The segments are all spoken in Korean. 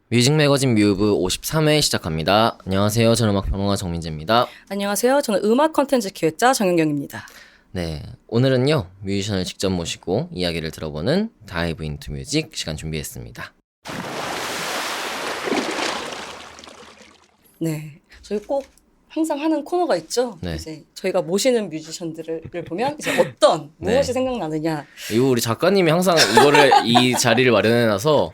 뮤직 매거진 뮤브 53회 시작합니다. 안녕하세요. 저는 음악평론가 정민재입니다. 안녕하세요. 저는 음악 컨텐츠 기획자 정윤경입니다. 네, 오늘은요 뮤지션을 직접 모시고 이야기를 들어보는 다이브 인투 뮤직 시간 준비했습니다. 네, 저희 꼭 항상 하는 코너가 있죠. 네. 이제 저희가 모시는 뮤지션들을 보면 이제 어떤 무엇이 생각나느냐. 이거 우리 작가님이 항상 이거를 이 자리를 마련해놔서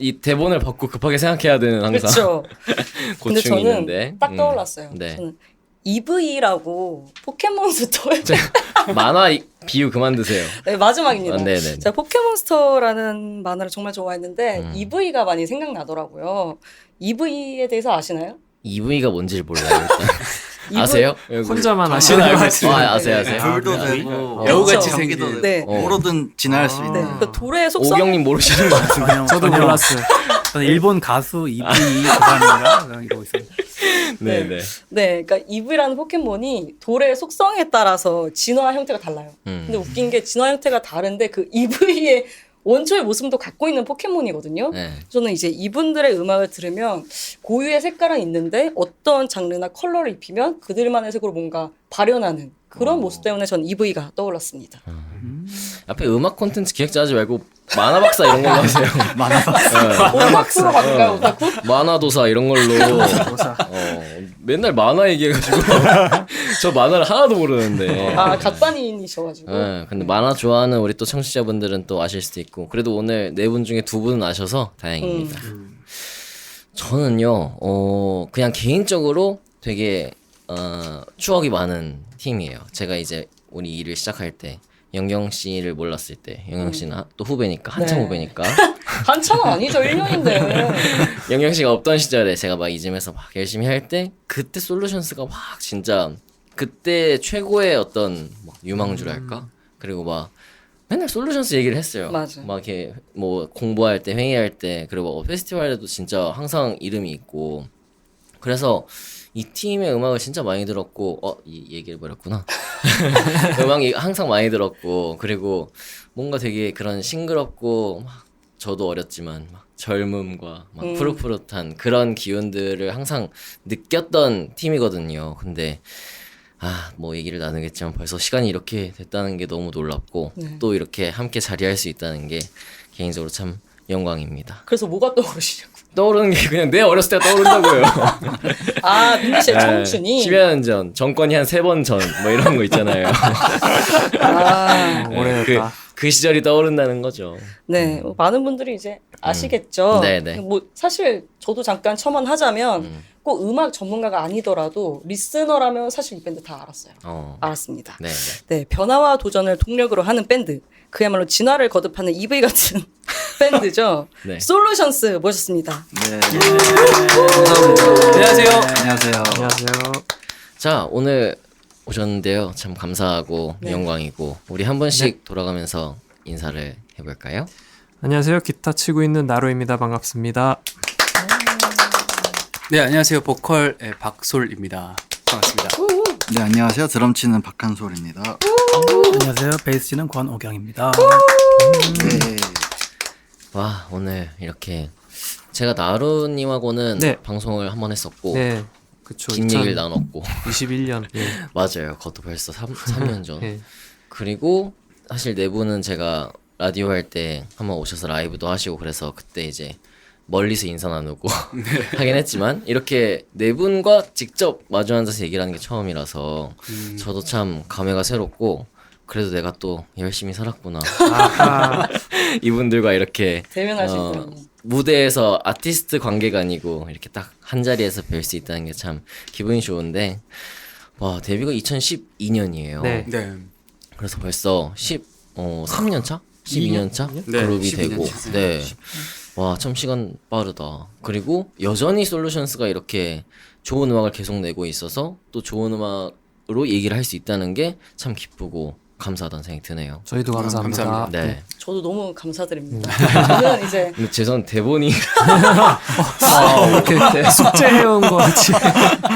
이 대본을 받고 급하게 생각해야 되는 항상 그렇죠. 근데 고충이 저는 있는데 딱 떠올랐어요. 네. 저는 EV라고 포켓몬스터에 만화 비유 그만 드세요. 네, 마지막입니다. 네네. 제가 포켓몬스터라는 만화를 정말 좋아했는데 EV가 많이 생각나더라고요. EV에 대해서 아시나요? EV가 뭔지를 몰라요. 일단. 아세요? 혼자만 아시는 거 같아요. 아세요. 불도 아, 되고 여우같이 생기도 네. 뭐로든 진화할 수 네. 있는. 그 돌의 속성. 오경님 모르시는 것 같은데. 저도 몰랐어요. 저는 일본 가수 이브이 그사람인가 이러고 있어요. 네네. 네, 그러니까 EV라는 포켓몬이 돌의 속성에 따라서 진화 형태가 달라요. 음. 근데 웃긴 게 진화 형태가 다른데 그 EV의 원초의 모습도 갖고 있는 포켓몬이거든요. 네. 저는 이제 이분들의 음악을 들으면 고유의 색깔은 있는데 어떤 장르나 컬러를 입히면 그들만의 색으로 뭔가 발현하는 그런 모습 때문에 전 EV가 떠올랐습니다. 앞에 음악 콘텐츠 기획자 하지 말고 만화 박사 이런 걸로 하세요. 오타쿠로 갈까요, 오타쿠? 만화도사 이런 걸로. 맨날 만화 얘기해가지고 저 만화를 하나도 모르는데. 아, 각반인이셔가지고. 네, 근데 만화 좋아하는 우리 또 청취자분들은 또 아실 수도 있고 그래도 오늘 네 분 중에 두 분은 아셔서 다행입니다. 저는요, 그냥 개인적으로 되게 추억이 많은 팀이에요. 제가 이제 우리 일을 시작할 때 영경 씨를 몰랐을 때 영경 씨는 또 후배니까 한참 네. 후배니까 한참은 아니죠, 1년인데. 영경 씨가 없던 시절에 제가 막 이쯤에서 막 열심히 할 때 그때 솔루션스가 막 진짜 그때 최고의 어떤 막 유망주랄까? 그리고 막 맨날 솔루션스 얘기를 했어요. 맞아. 막 이렇게 뭐 공부할 때 회의할 때 그리고 페스티벌에도 진짜 항상 이름이 있고 그래서 이 팀의 음악을 진짜 많이 들었고 이 얘기를 버렸구나. 음악이 항상 많이 들었고 그리고 뭔가 되게 그런 싱그럽고 막 저도 어렸지만 막 젊음과 막 푸릇푸릇한 그런 기운들을 항상 느꼈던 팀이거든요. 근데 뭐 얘기를 나누겠지만 벌써 시간이 이렇게 됐다는 게 너무 놀랍고 또 이렇게 함께 자리할 수 있다는 게 개인적으로 참 영광입니다. 그래서 뭐가 떠오르시냐고. 떠오르는 게 그냥 내 어렸을 때가 떠오른다고요. 아, 민기 씨의 청춘이. 10여 년 전, 정권이 한 3번 전, 뭐 이런 거 있잖아요. 아, 오래됐다. 그 시절이 떠오른다는 거죠. 네, 많은 분들이 이제 아시겠죠. 네네. 뭐 사실 저도 잠깐 첨언하자면 꼭 음악 전문가가 아니더라도 리스너라면 사실 이 밴드 다 알았어요. 알았습니다. 네. 네, 변화와 도전을 동력으로 하는 밴드. 그야말로 진화를 거듭하는 EV 같은 밴드죠. 네. 솔루션스 모셨습니다. 네. 안녕하세요. 안녕하세요. 안녕하세요. 자, 오늘 오셨는데요. 참 감사하고 영광이고 우리 한 번씩 돌아가면서 인사를 해볼까요? 안녕하세요. 기타 치고 있는 나로입니다. 반갑습니다. 네, 안녕하세요. 보컬 박솔입니다. 반갑습니다. 네, 안녕하세요. 드럼 치는 박한솔입니다. 안녕하세요. 베이스 치는 권오경입니다. 네. 와, 오늘 이렇게 제가 나루님하고는 네. 방송을 한 번 했었고 네, 그쵸. 긴 얘기를 나눴고 21년. 예. 맞아요. 그것도 벌써 3년 전. 예. 그리고 사실 네 분은 제가 라디오 할 때 한번 오셔서 라이브도 하시고 그래서 그때 이제 멀리서 인사 나누고 하긴 했지만 이렇게 네 분과 직접 마주 앉아서 얘기를 하는 게 처음이라서 저도 참 감회가 새롭고 그래도 내가 또 열심히 살았구나. 아하. 이분들과 이렇게 대면할 수 있다니. 무대에서 아티스트 관계가 아니고 이렇게 딱 한 자리에서 뵐 수 있다는 게 참 기분이 좋은데 와 데뷔가 2012년이에요. 네. 네. 그래서 벌써 3년 차? 12년 차? 네, 그룹이 12년 되고 차. 네. 와 참 시간 빠르다. 그리고 여전히 솔루션스가 이렇게 좋은 음악을 계속 내고 있어서 또 좋은 음악으로 얘기를 할 수 있다는 게 참 기쁘고 감사하다는 생각이 드네요. 저희도 감사합니다. 감사합니다. 네. 저도 너무 감사드립니다. 저는 이제 근데 죄송 대본이 이렇게 숙제해온 거 같이.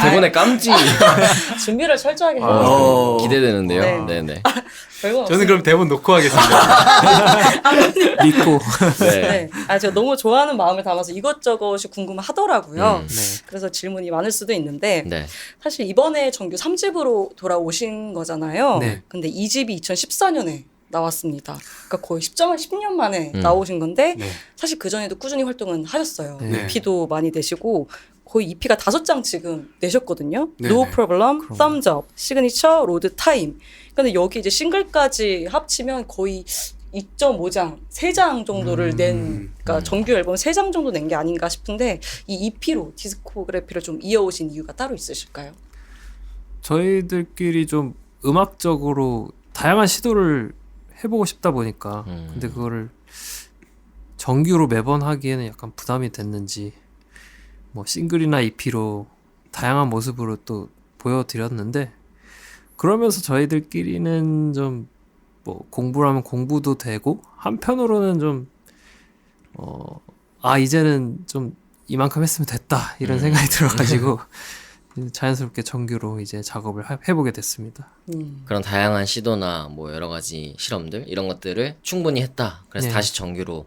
대본에 깜지 준비를 철저하게 해요. 오. 기대되는데요. 네. 네네. 별건 저는 없어요. 그럼 대본 놓고 하겠습니다. 믿고. 네. 네. 제가 너무 좋아하는 마음을 담아서 이것저것이 궁금하더라고요. 네. 그래서 질문이 많을 수도 있는데 네. 사실 이번에 정규 3집으로 돌아오신 거잖아요. 네. 근데 2집이 2014년에 나왔습니다. 그러니까 거의 10년 만에 음. 나오신 건데 네. 사실 그전에도 꾸준히 활동은 하셨어요. 네. EP도 많이 내시고 거의 EP가 5장 지금 내셨거든요. 네. No Problem, Thumbs Up, 시그니처, 로드 타임. 근데 여기 이제 싱글까지 합치면 거의 2.5장, 3장 정도를 낸, 그러니까 정규 앨범 3장 정도 낸 게 아닌가 싶은데 이 EP로 디스코그래피를 좀 이어오신 이유가 따로 있으실까요? 저희들끼리 좀 음악적으로 다양한 시도를 해보고 싶다 보니까 근데 그거를 정규로 매번 하기에는 약간 부담이 됐는지 뭐 싱글이나 EP로 다양한 모습으로 또 보여드렸는데 그러면서 저희들끼리는 좀 뭐 공부를 하면 공부도 되고 한편으로는 좀 이제는 좀 이만큼 했으면 됐다 이런 생각이 들어가지고 자연스럽게 정규로 이제 작업을 해보게 됐습니다. 그런 다양한 시도나 뭐 여러 가지 실험들 이런 것들을 충분히 했다. 그래서 네. 다시 정규로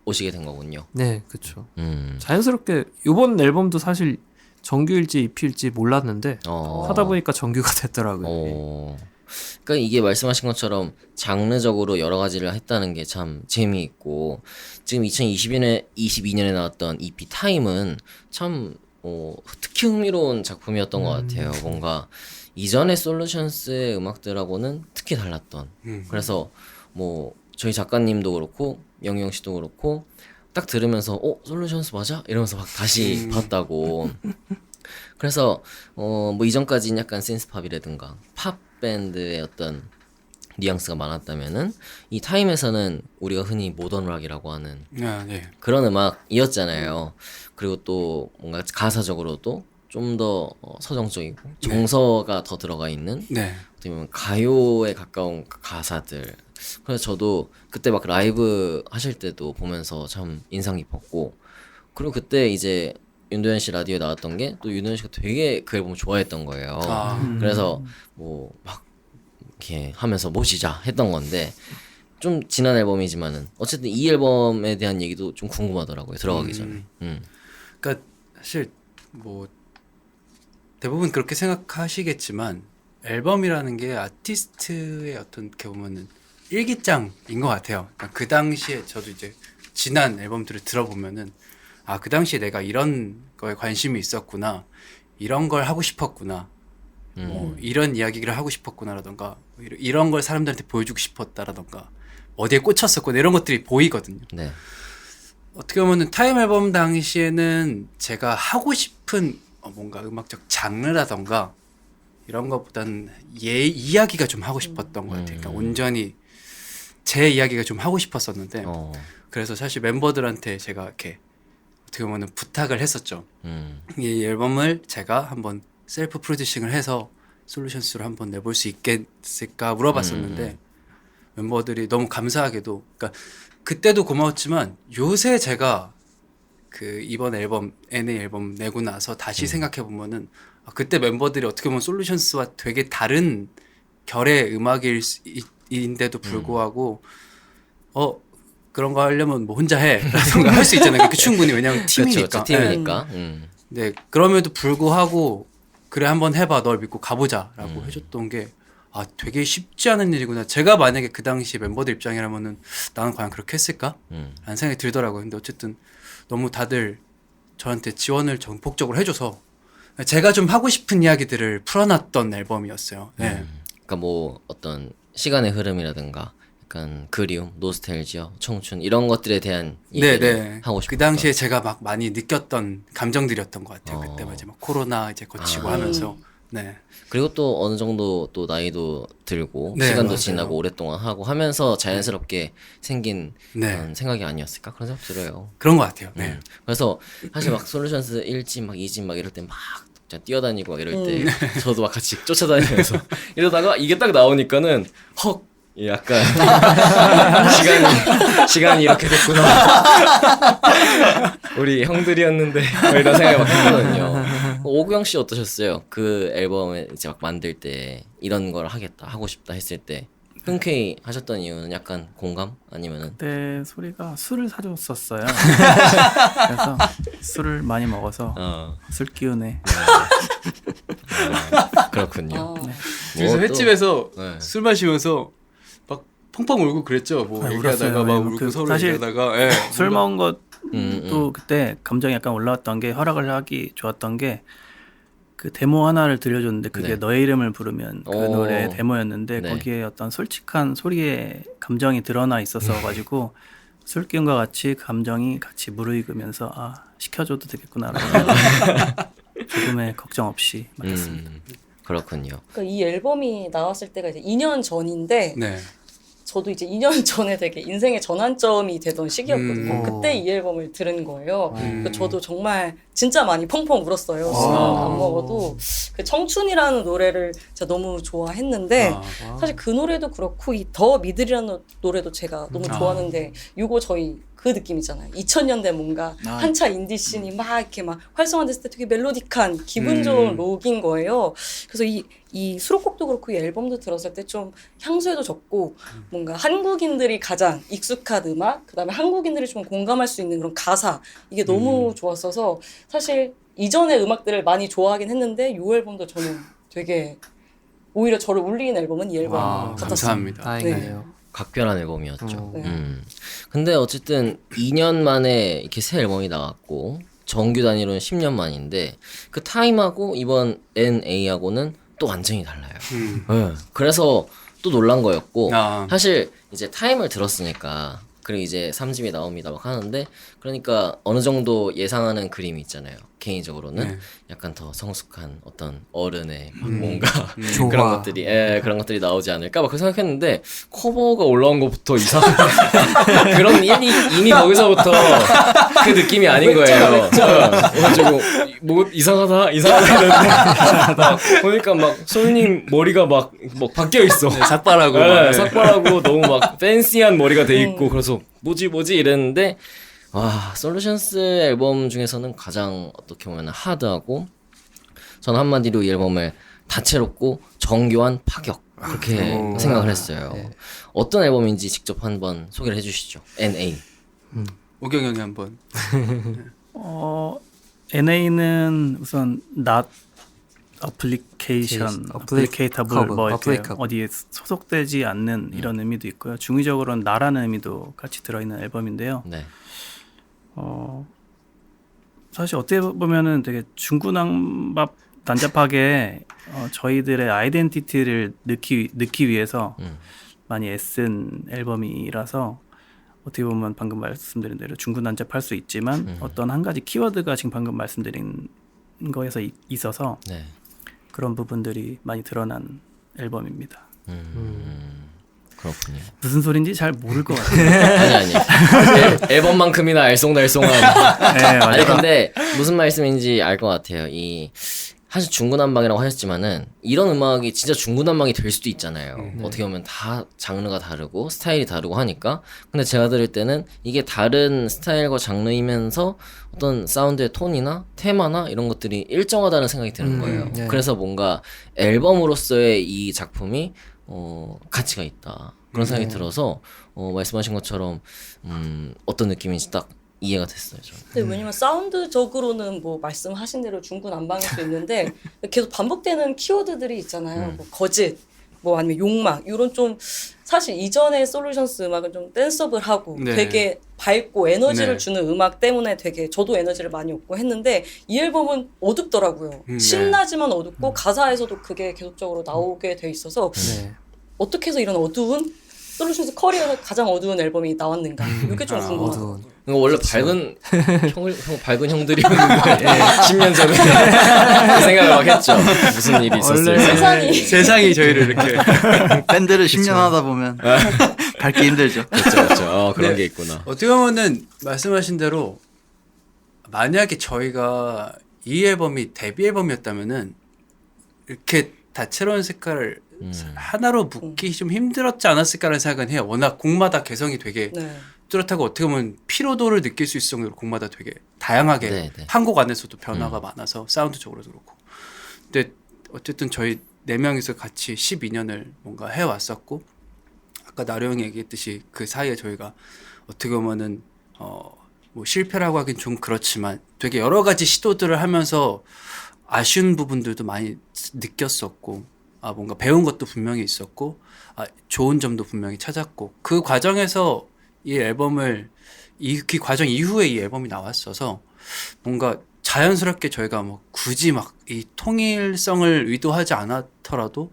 오시게 된 거군요. 네, 그렇죠. 음. 자연스럽게 이번 앨범도 사실 정규일지 EP일지 몰랐는데 하다 보니까 정규가 됐더라고요. 그러니까 이게 말씀하신 것처럼 장르적으로 여러 가지를 했다는 게 참 재미있고 지금 2022년에 나왔던 EP 타임은 참 특히 흥미로운 작품이었던 것 같아요. 뭔가 이전의 솔루션스의 음악들하고는 특히 달랐던. 그래서 뭐 저희 작가님도 그렇고 영영 씨도 그렇고 딱 들으면서 솔루션스 맞아? 이러면서 막 다시 봤다고. 그래서 뭐 이전까지는 약간 신스팝이라든가 팝 밴드의 어떤 뉘앙스가 많았다면은 이 타임에서는 우리가 흔히 모던 락이라고 하는 아, 네. 그런 음악이었잖아요. 그리고 또 뭔가 가사적으로도 좀 더 서정적이고 정서가 더 들어가 있는 네. 어떻게 보면 가요에 가까운 가사들. 그래서 저도 그때 막 라이브 하실 때도 보면서 참 인상 깊었고 그리고 그때 이제 윤도현 씨 라디오에 나왔던 게 또 윤도현 씨가 되게 그 앨범을 좋아했던 거예요. 그래서 뭐 막 이렇게 하면서 모시자 했던 건데 좀 지난 앨범이지만은 어쨌든 이 앨범에 대한 얘기도 좀 궁금하더라고요. 들어가기 전에. 그러니까 사실 뭐 대부분 그렇게 생각하시겠지만 앨범이라는 게 아티스트의 어떻게 보면은 일기장인 것 같아요. 그러니까 그 당시에 저도 이제 지난 앨범들을 들어보면은 그 당시에 내가 이런 거에 관심이 있었구나, 이런 걸 하고 싶었구나, 뭐 이런 이야기를 하고 싶었구나라던가 이런 걸 사람들한테 보여주고 싶었다라던가 어디에 꽂혔었구나 이런 것들이 보이거든요. 네. 어떻게 보면은 타임 앨범 당시에는 제가 하고 싶은 뭔가 음악적 장르라던가 이런 것보다는 이야기가 좀 하고 싶었던 것 같아요. 그러니까 온전히 제 이야기가 좀 하고 싶었었는데 그래서 사실 멤버들한테 제가 이렇게 어떻게 보면 부탁을 했었죠. 이 앨범을 제가 한번 셀프 프로듀싱을 해서 솔루션스로 한번 내볼 수 있겠을까 물어봤었는데 멤버들이 너무 감사하게도 그러니까 그때도 고마웠지만 요새 제가 그 이번 앨범 NA 앨범 내고 나서 다시 생각해 보면은 그때 멤버들이 어떻게 보면 솔루션스와 되게 다른 결의 음악인데도 불구하고 그런 거 하려면 뭐 혼자 해 라든가 할 수 있잖아요. 충분히 왜냐면 팀이니까. 그렇죠. 팀이니까. 네, 그럼에도 불구하고 그래 한번 해봐 널 믿고 가보자라고 해줬던 게 되게 쉽지 않은 일이구나. 제가 만약에 그 당시 멤버들 입장이라면은 나는 과연 그렇게 했을까? 라는 생각이 들더라고요. 근데 어쨌든 너무 다들 저한테 지원을 전폭적으로 해줘서 제가 좀 하고 싶은 이야기들을 풀어놨던 앨범이었어요. 네. 그러니까 뭐 어떤 시간의 흐름이라든가 약간 그리움, 노스텔지어, 청춘 이런 것들에 대한 얘기를 하고 싶었던. 그 당시에 제가 막 많이 느꼈던 감정들이었던 것 같아요. 그때 이제 막 코로나 이제 거치고 하면서. 네. 그리고 또 어느 정도 또 나이도 들고 네, 시간도 맞아요. 지나고 오랫동안 하고 하면서 자연스럽게 생긴 네. 그런 생각이 아니었을까 그런 생각 들어요. 그런 것 같아요. 네. 그래서 사실 막 솔루션스 1집 막 2집 막 이럴 때 막 뛰어다니고 막 이럴 때 저도 막 같이 쫓아다니면서 이러다가 이게 딱 나오니까는 헉 약간 시간이 이렇게 됐구나. 우리 형들이었는데 뭐 이런 생각이 막 했거든요. 오구영 씨 어떠셨어요? 그 앨범을 이제 막 만들 때 이런 걸 하고 싶다 했을 때 흔쾌히 하셨던 이유는 약간 공감 아니면은 그때 소리가 술을 사줬었어요. 그래서 술을 많이 먹어서 술 기운에 그렇군요. 아, 그래서 뭐 또- 횟집에서 네. 술 마시면서 막 펑펑 울고 그랬죠. 뭐 아, 얘기하다가 울었어요. 막 그 울고 서로 사실 얘기하다가 예. 술 먹은 것도 음. 그때 감정이 약간 올라왔던 게 허락을 하기 좋았던 게 그 데모 하나를 들려줬는데 그게 네. 너의 이름을 부르면 그 오. 노래 데모였는데 네. 거기에 어떤 솔직한 소리에 감정이 드러나 있어서 가지고 술 기운과 같이 감정이 같이 무르익으면서 아 시켜줘도 되겠구나라고 조금의 걱정 없이 맡았습니다. 그렇군요. 그러니까 이 앨범이 나왔을 때가 이제 2년 전인데 네. 저도 이제 2년 전에 되게 인생의 전환점이 되던 시기였거든요. 음. 그때 이 앨범을 들은 거예요. 음. 그러니까 저도 정말 진짜 많이 펑펑 울었어요. 술안 먹어도 그 청춘이라는 노래를 진짜 너무 좋아했는데 아. 사실 그 노래도 그렇고 이 더 미들이라는 노래도 제가 너무 좋아하는데 이거 저희 그 느낌이잖아요. 2000년대 뭔가 한차 인디씬이 막 이렇게 막 활성화됐을 때 되게 멜로디한 기분 좋은 록인 거예요. 그래서 이 수록곡도 그렇고 이 앨범도 들었을 때 좀 향수에도 적고 뭔가 한국인들이 가장 익숙한 음악, 그다음에 한국인들이 좀 공감할 수 있는 그런 가사 이게 너무 좋았어서 사실 이전의 음악들을 많이 좋아하긴 했는데 이 앨범도 저는 되게 오히려 저를 울리는 앨범은 이 앨범 아, 같았어요. 감사합니다. 다행이네요. 각별한 앨범이었죠. 네. 근데 어쨌든 2년 만에 이렇게 새 앨범이 나왔고 정규 단위로는 10년 만인데 그 타임하고 이번 NA하고는 또 완전히 달라요. 네. 그래서 또 놀란 거였고 아. 사실 이제 타임을 들었으니까 그리고 이제 3집이 나옵니다 막 하는데 그러니까 어느 정도 예상하는 그림이 있잖아요. 개인적으로는 네. 약간 더 성숙한 어떤 어른의 막 뭔가 조화. 그런 것들이 그런 것들이 나오지 않을까 막 그렇게 생각했는데 커버가 올라온 것부터 이상한 그런 이미 거기서부터 그 느낌이 아닌 거예요. 그래가지고 뭐 이상하다 이랬는데 막 보니까 막 솔님 머리가 막 바뀌어 있어. 삭발하고 막, 네, 네. 삭발하고 너무 막 팬시한 머리가 돼 있고 그래서 뭐지 이랬는데 와 솔루션스 앨범 중에서는 가장 어떻게 보면 하드하고 저는 한마디로 이 앨범을 다채롭고 정교한 파격 그렇게 생각을 했어요. 어떤 앨범인지 직접 한번 소개를 해주시죠. NA. 오경 형이 한번. NA는 우선 not application, applicable 뭐 이렇게 applicable. 어디에 소속되지 않는 이런 의미도 있고요. 중의적으로는 나라는 의미도 같이 들어있는 앨범인데요. 네. 사실 어떻게 보면은 되게 난잡하게 저희들의 아이덴티티를 넣기 위해서 많이 애쓴 앨범이라서 어떻게 보면 방금 말씀드린 대로 중구난잡할 수 있지만 어떤 한 가지 키워드가 지금 방금 말씀드린 거에서 있어서 네. 그런 부분들이 많이 드러난 앨범입니다. 그렇군요. 무슨 소린지 잘 모를 것 같아요. 아니 앨범만큼이나 알쏭달쏭한. 네, 아니 맞아요. 근데 무슨 말씀인지 알 것 같아요. 사실 중구난방이라고 하셨지만은 이런 음악이 진짜 중구난방이 될 수도 있잖아요. 어떻게 보면 다 장르가 다르고 스타일이 다르고 하니까. 근데 제가 들을 때는 이게 다른 스타일과 장르이면서 어떤 사운드의 톤이나 테마나 이런 것들이 일정하다는 생각이 드는 거예요. 네. 그래서 뭔가 앨범으로서의 이 작품이 가치가 있다. 그런 생각이 들어서 말씀하신 것처럼 어떤 느낌인지 딱 이해가 됐어요. 저는. 근데 왜냐면 사운드적으로는 뭐 말씀하신 대로 중구난방일 수 있는데 계속 반복되는 키워드들이 있잖아요. 뭐 거짓, 뭐 아니면 욕망 이런 좀 사실 이전의 솔루션스 음악은 좀 댄서블하고 네. 되게 밝고 에너지를 네. 주는 음악 때문에 되게 저도 에너지를 많이 얻고 했는데 이 앨범은 어둡더라고요. 네. 신나지만 어둡고 가사에서도 그게 계속적으로 나오게 돼 있어서 네. 어떻게 해서 이런 어두운 솔루션스 커리어에서 가장 어두운 앨범이 나왔는가 이게 좀 궁금하다. 어두운. 이거 원래 밝은 형들이었는데 10년 전에 그 생각을 막 했죠. 무슨 일이 있었을까. 세상이 세상이 저희를 이렇게. 밴드를 10년 하다 보면 밝기 힘들죠. 그렇죠. 그런 네. 게 있구나. 어떻게 보면은 말씀하신 대로 만약에 저희가 이 앨범이 데뷔 앨범이었다면은 이렇게 다채로운 색깔을 하나로 묶기 좀 힘들었지 않았을까라는 생각은 해요. 워낙 곡마다 개성이 되게 네. 뚜렷하고 어떻게 보면 피로도를 느낄 수 있을 정도로 곡마다 되게 다양하게 네, 네. 한 곡 안에서도 변화가 많아서 사운드적으로도 그렇고. 근데 어쨌든 저희 4명이서 같이 12년을 뭔가 해왔었고 아까 나루 형이 얘기했듯이 그 사이에 저희가 어떻게 보면은 뭐 실패라고 하긴 좀 그렇지만 되게 여러 가지 시도들을 하면서 아쉬운 부분들도 많이 느꼈었고 뭔가 배운 것도 분명히 있었고 좋은 점도 분명히 찾았고 그 과정에서 이 앨범을 그 과정 이후에 이 앨범이 나왔어서 뭔가 자연스럽게 저희가 뭐 굳이 막 이 통일성을 의도하지 않았더라도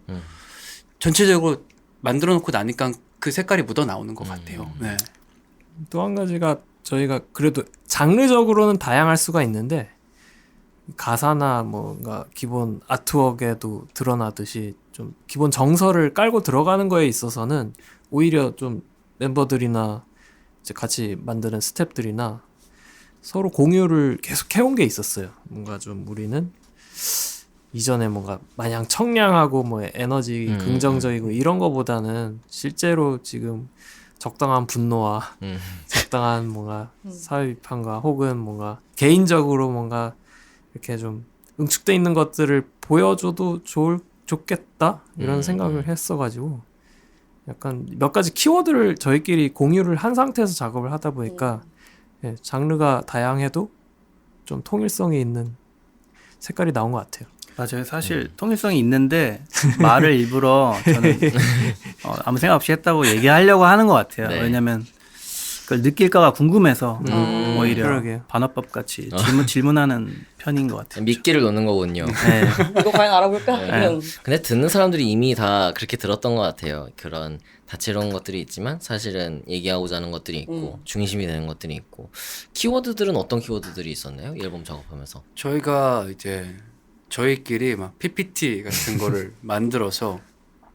전체적으로 만들어 놓고 나니까 그 색깔이 묻어 나오는 것 같아요. 네. 또 한 가지가 저희가 그래도 장르적으로는 다양할 수가 있는데 가사나 뭔가 기본 아트웍에도 드러나듯이 좀 기본 정서를 깔고 들어가는 거에 있어서는 오히려 좀 멤버들이나 이제 같이 만드는 스태프들이나 서로 공유를 계속 해온 게 있었어요. 뭔가 좀 우리는 이전에 뭔가 마냥 청량하고 뭐 에너지 긍정적이고 이런 거보다는 실제로 지금 적당한 분노와 적당한 뭔가 사회 비판과 혹은 뭔가 개인적으로 뭔가 이렇게 좀 응축돼 있는 것들을 보여줘도 좋겠다 이런 생각을 했어가지고 약간 몇 가지 키워드를 저희끼리 공유를 한 상태에서 작업을 하다 보니까 예, 장르가 다양해도 좀 통일성이 있는 색깔이 나온 것 같아요. 맞아요. 사실 통일성이 있는데 말을 일부러 저는 아무 생각 없이 했다고 얘기하려고 하는 것 같아요. 네. 왜냐하면 그걸 느낄까가 궁금해서 오히려 그러게요. 반어법 같이 질문하는 편인 것 같아요. 미끼를 놓는 거군요. 네. 이거 과연 알아볼까? 이런. 근데 듣는 사람들이 이미 다 그렇게 들었던 것 같아요. 그런 다채로운 것들이 있지만 사실은 얘기하고자 하는 것들이 있고 중심이 되는 것들이 있고 키워드들은 어떤 키워드들이 있었나요? 이 앨범 작업하면서. 저희가 이제 저희끼리 막 PPT 같은 거를 만들어서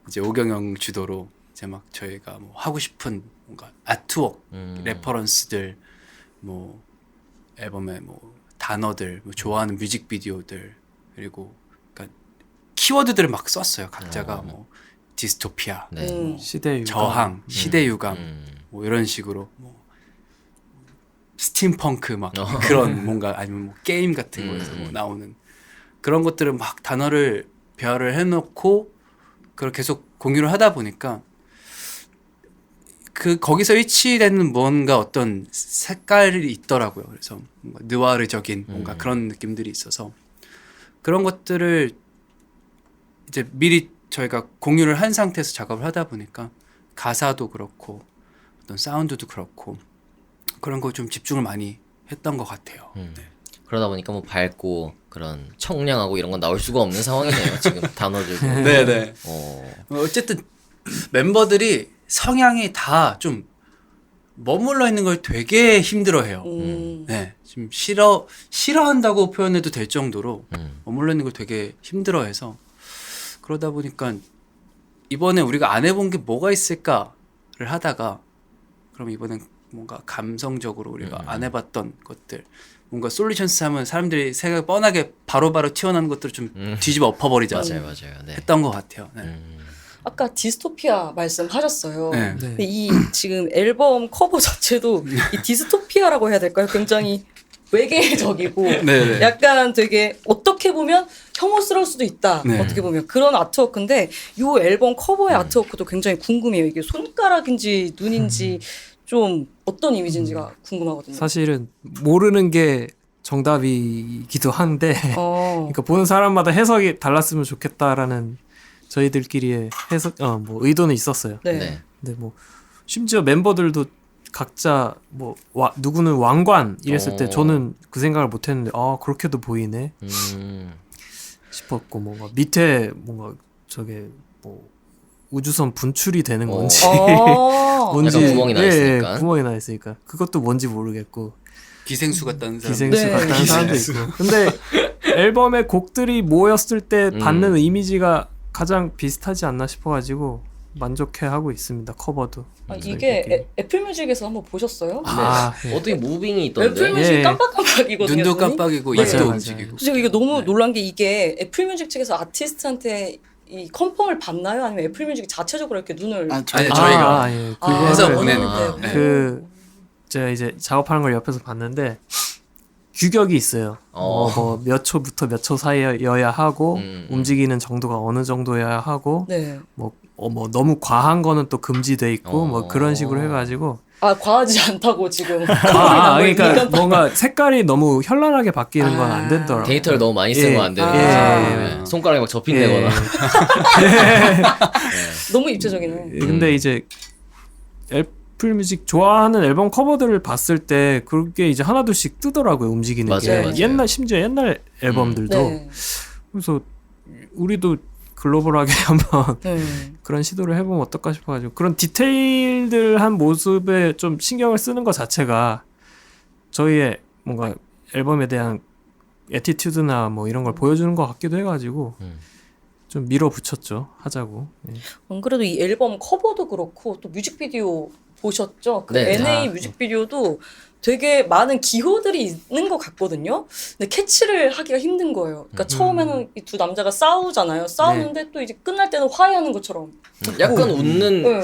이제 오경영 주도로 이제 막 저희가 뭐 하고 싶은 뭔가 아트웍 레퍼런스들 뭐 앨범의 뭐 단어들 뭐 좋아하는 뮤직비디오들 그리고 그러니까 키워드들을 막 썼어요. 각자가 뭐 디스토피아, 네. 시대의 저항, 시대유감 뭐 이런 식으로 뭐 스팀펑크 막 그런 뭔가 아니면 뭐 게임 같은 거에서 뭐 나오는 그런 것들을 막 단어를 배열을 해놓고 그걸 계속 공유를 하다 보니까 그 거기서 일치되는 뭔가 어떤 색깔이 있더라고요. 그래서 뭔가 느와르적인 뭔가 그런 느낌들이 있어서 그런 것들을 이제 미리 저희가 공유를 한 상태에서 작업을 하다 보니까 가사도 그렇고 어떤 사운드도 그렇고 그런 거 좀 집중을 많이 했던 것 같아요. 네. 그러다 보니까 뭐 밝고 그런 청량하고 이런 건 나올 수가 없는 상황이네요. 지금 단어들도. 네네. 어쨌든 멤버들이 성향이 다 좀 머물러 있는 걸 되게 힘들어해요. 네, 지금 싫어한다고 표현해도 될 정도로 머물러 있는 걸 되게 힘들어해서 그러다 보니까 이번에 우리가 안 해본 게 뭐가 있을까를 하다가 그럼 이번엔 뭔가 감성적으로 우리가 안 해봤던 것들 뭔가 솔루션스 하면 사람들이 생각 뻔하게 바로바로 튀어나오는 것들을 좀 뒤집어 엎어버리자 맞아요. 네. 했던 것 같아요. 네. 아까 디스토피아 말씀하셨어요. 네. 근데 이 지금 앨범 커버 자체도 이 디스토피아라고 해야 될까요? 굉장히 외계적이고 네네. 약간 되게 어떻게 보면 혐오스러울 수도 있다. 네. 어떻게 보면 그런 아트워크인데 이 앨범 커버의 아트워크도 굉장히 궁금해요. 이게 손가락인지 눈인지 좀 어떤 이미지인지가 궁금하거든요. 사실은 모르는 게 정답이기도 한데 그러니까 보는 사람마다 해석이 달랐으면 좋겠다라는 저희들끼리의 해석 뭐 의도는 있었어요. 네. 네. 근데 뭐 심지어 멤버들도 각자 뭐 누구는 왕관 이랬을 때 저는 그 생각을 못 했는데 그렇게도 보이네 싶었고 뭔가 밑에 뭔가 저게 뭐 우주선 분출이 되는 건지 뭔지 약간 구멍이 나 있으니까. 구멍이 나 있으니까 그것도 뭔지 모르겠고 기생수 같다는 사람. 기생수 네. 같다는 사람도 있고 근데 앨범의 곡들이 모였을 때 받는 이미지가 가장 비슷하지 않나 싶어가지고 만족해하고 있습니다. 커버도 이게 애플뮤직에서 한번 보셨어요? 네. 어떻게 무빙이 있던데? 애플뮤직 예. 깜빡깜빡이거든요. 눈도 눈이? 깜빡이고 맞아요, 입도 맞아요. 움직이고. 그래서 이게 너무 놀란 게 이게 애플뮤직 측에서 아티스트한테 이 컨펌을 받나요? 아니면 애플 뮤직 자체적으로 이렇게 눈을 아, 아니, 저희가 예. 해서 그거를 보내는 네. 그 제가 이제 작업하는 걸 옆에서 봤는데 규격이 있어요. 뭐 몇 초부터 몇 초 사이여야 하고 움직이는 정도가 어느 정도여야 하고 네. 뭐 너무 과한 거는 또 금지돼 있고 뭐 그런 식으로 해가지고 아 과하지 않다고 지금. 그러니까 뭔가 색깔이 너무 현란하게 바뀌는 건 안 되더라고요. 데이터를 너무 많이 쓰면 안 되는 거죠. 예. 네. 손가락이 막 접힌다거나. 너무 입체적이네. 근데 이제 애플 뮤직 좋아하는 앨범 커버들을 봤을 때 그게 이제 하나둘씩 뜨더라고요. 움직이는 맞아요, 게. 맞아요. 심지어 옛날 앨범들도. 네. 그래서 우리도 글로벌하게 한번 네. 그런 시도를 해보면 어떨까 싶어가지고 그런 디테일들한 모습에 좀 신경을 쓰는 것 자체가 저희의 뭔가 앨범에 대한 애티튜드나 뭐 이런 걸 보여주는 것 같기도 해가지고 좀 밀어붙였죠. 하자고. 예. 안 그래도 이 앨범 커버도 그렇고 또 뮤직비디오 보셨죠? 그 네. NA 뮤직비디오도 되게 많은 기호들이 있는 것 같거든요. 근데 캐치를 하기가 힘든 거예요. 그러니까 처음에는 이 두 남자가 싸우잖아요. 싸우는데 또 이제 끝날 때는 화해하는 것처럼. 약간 웃는 네.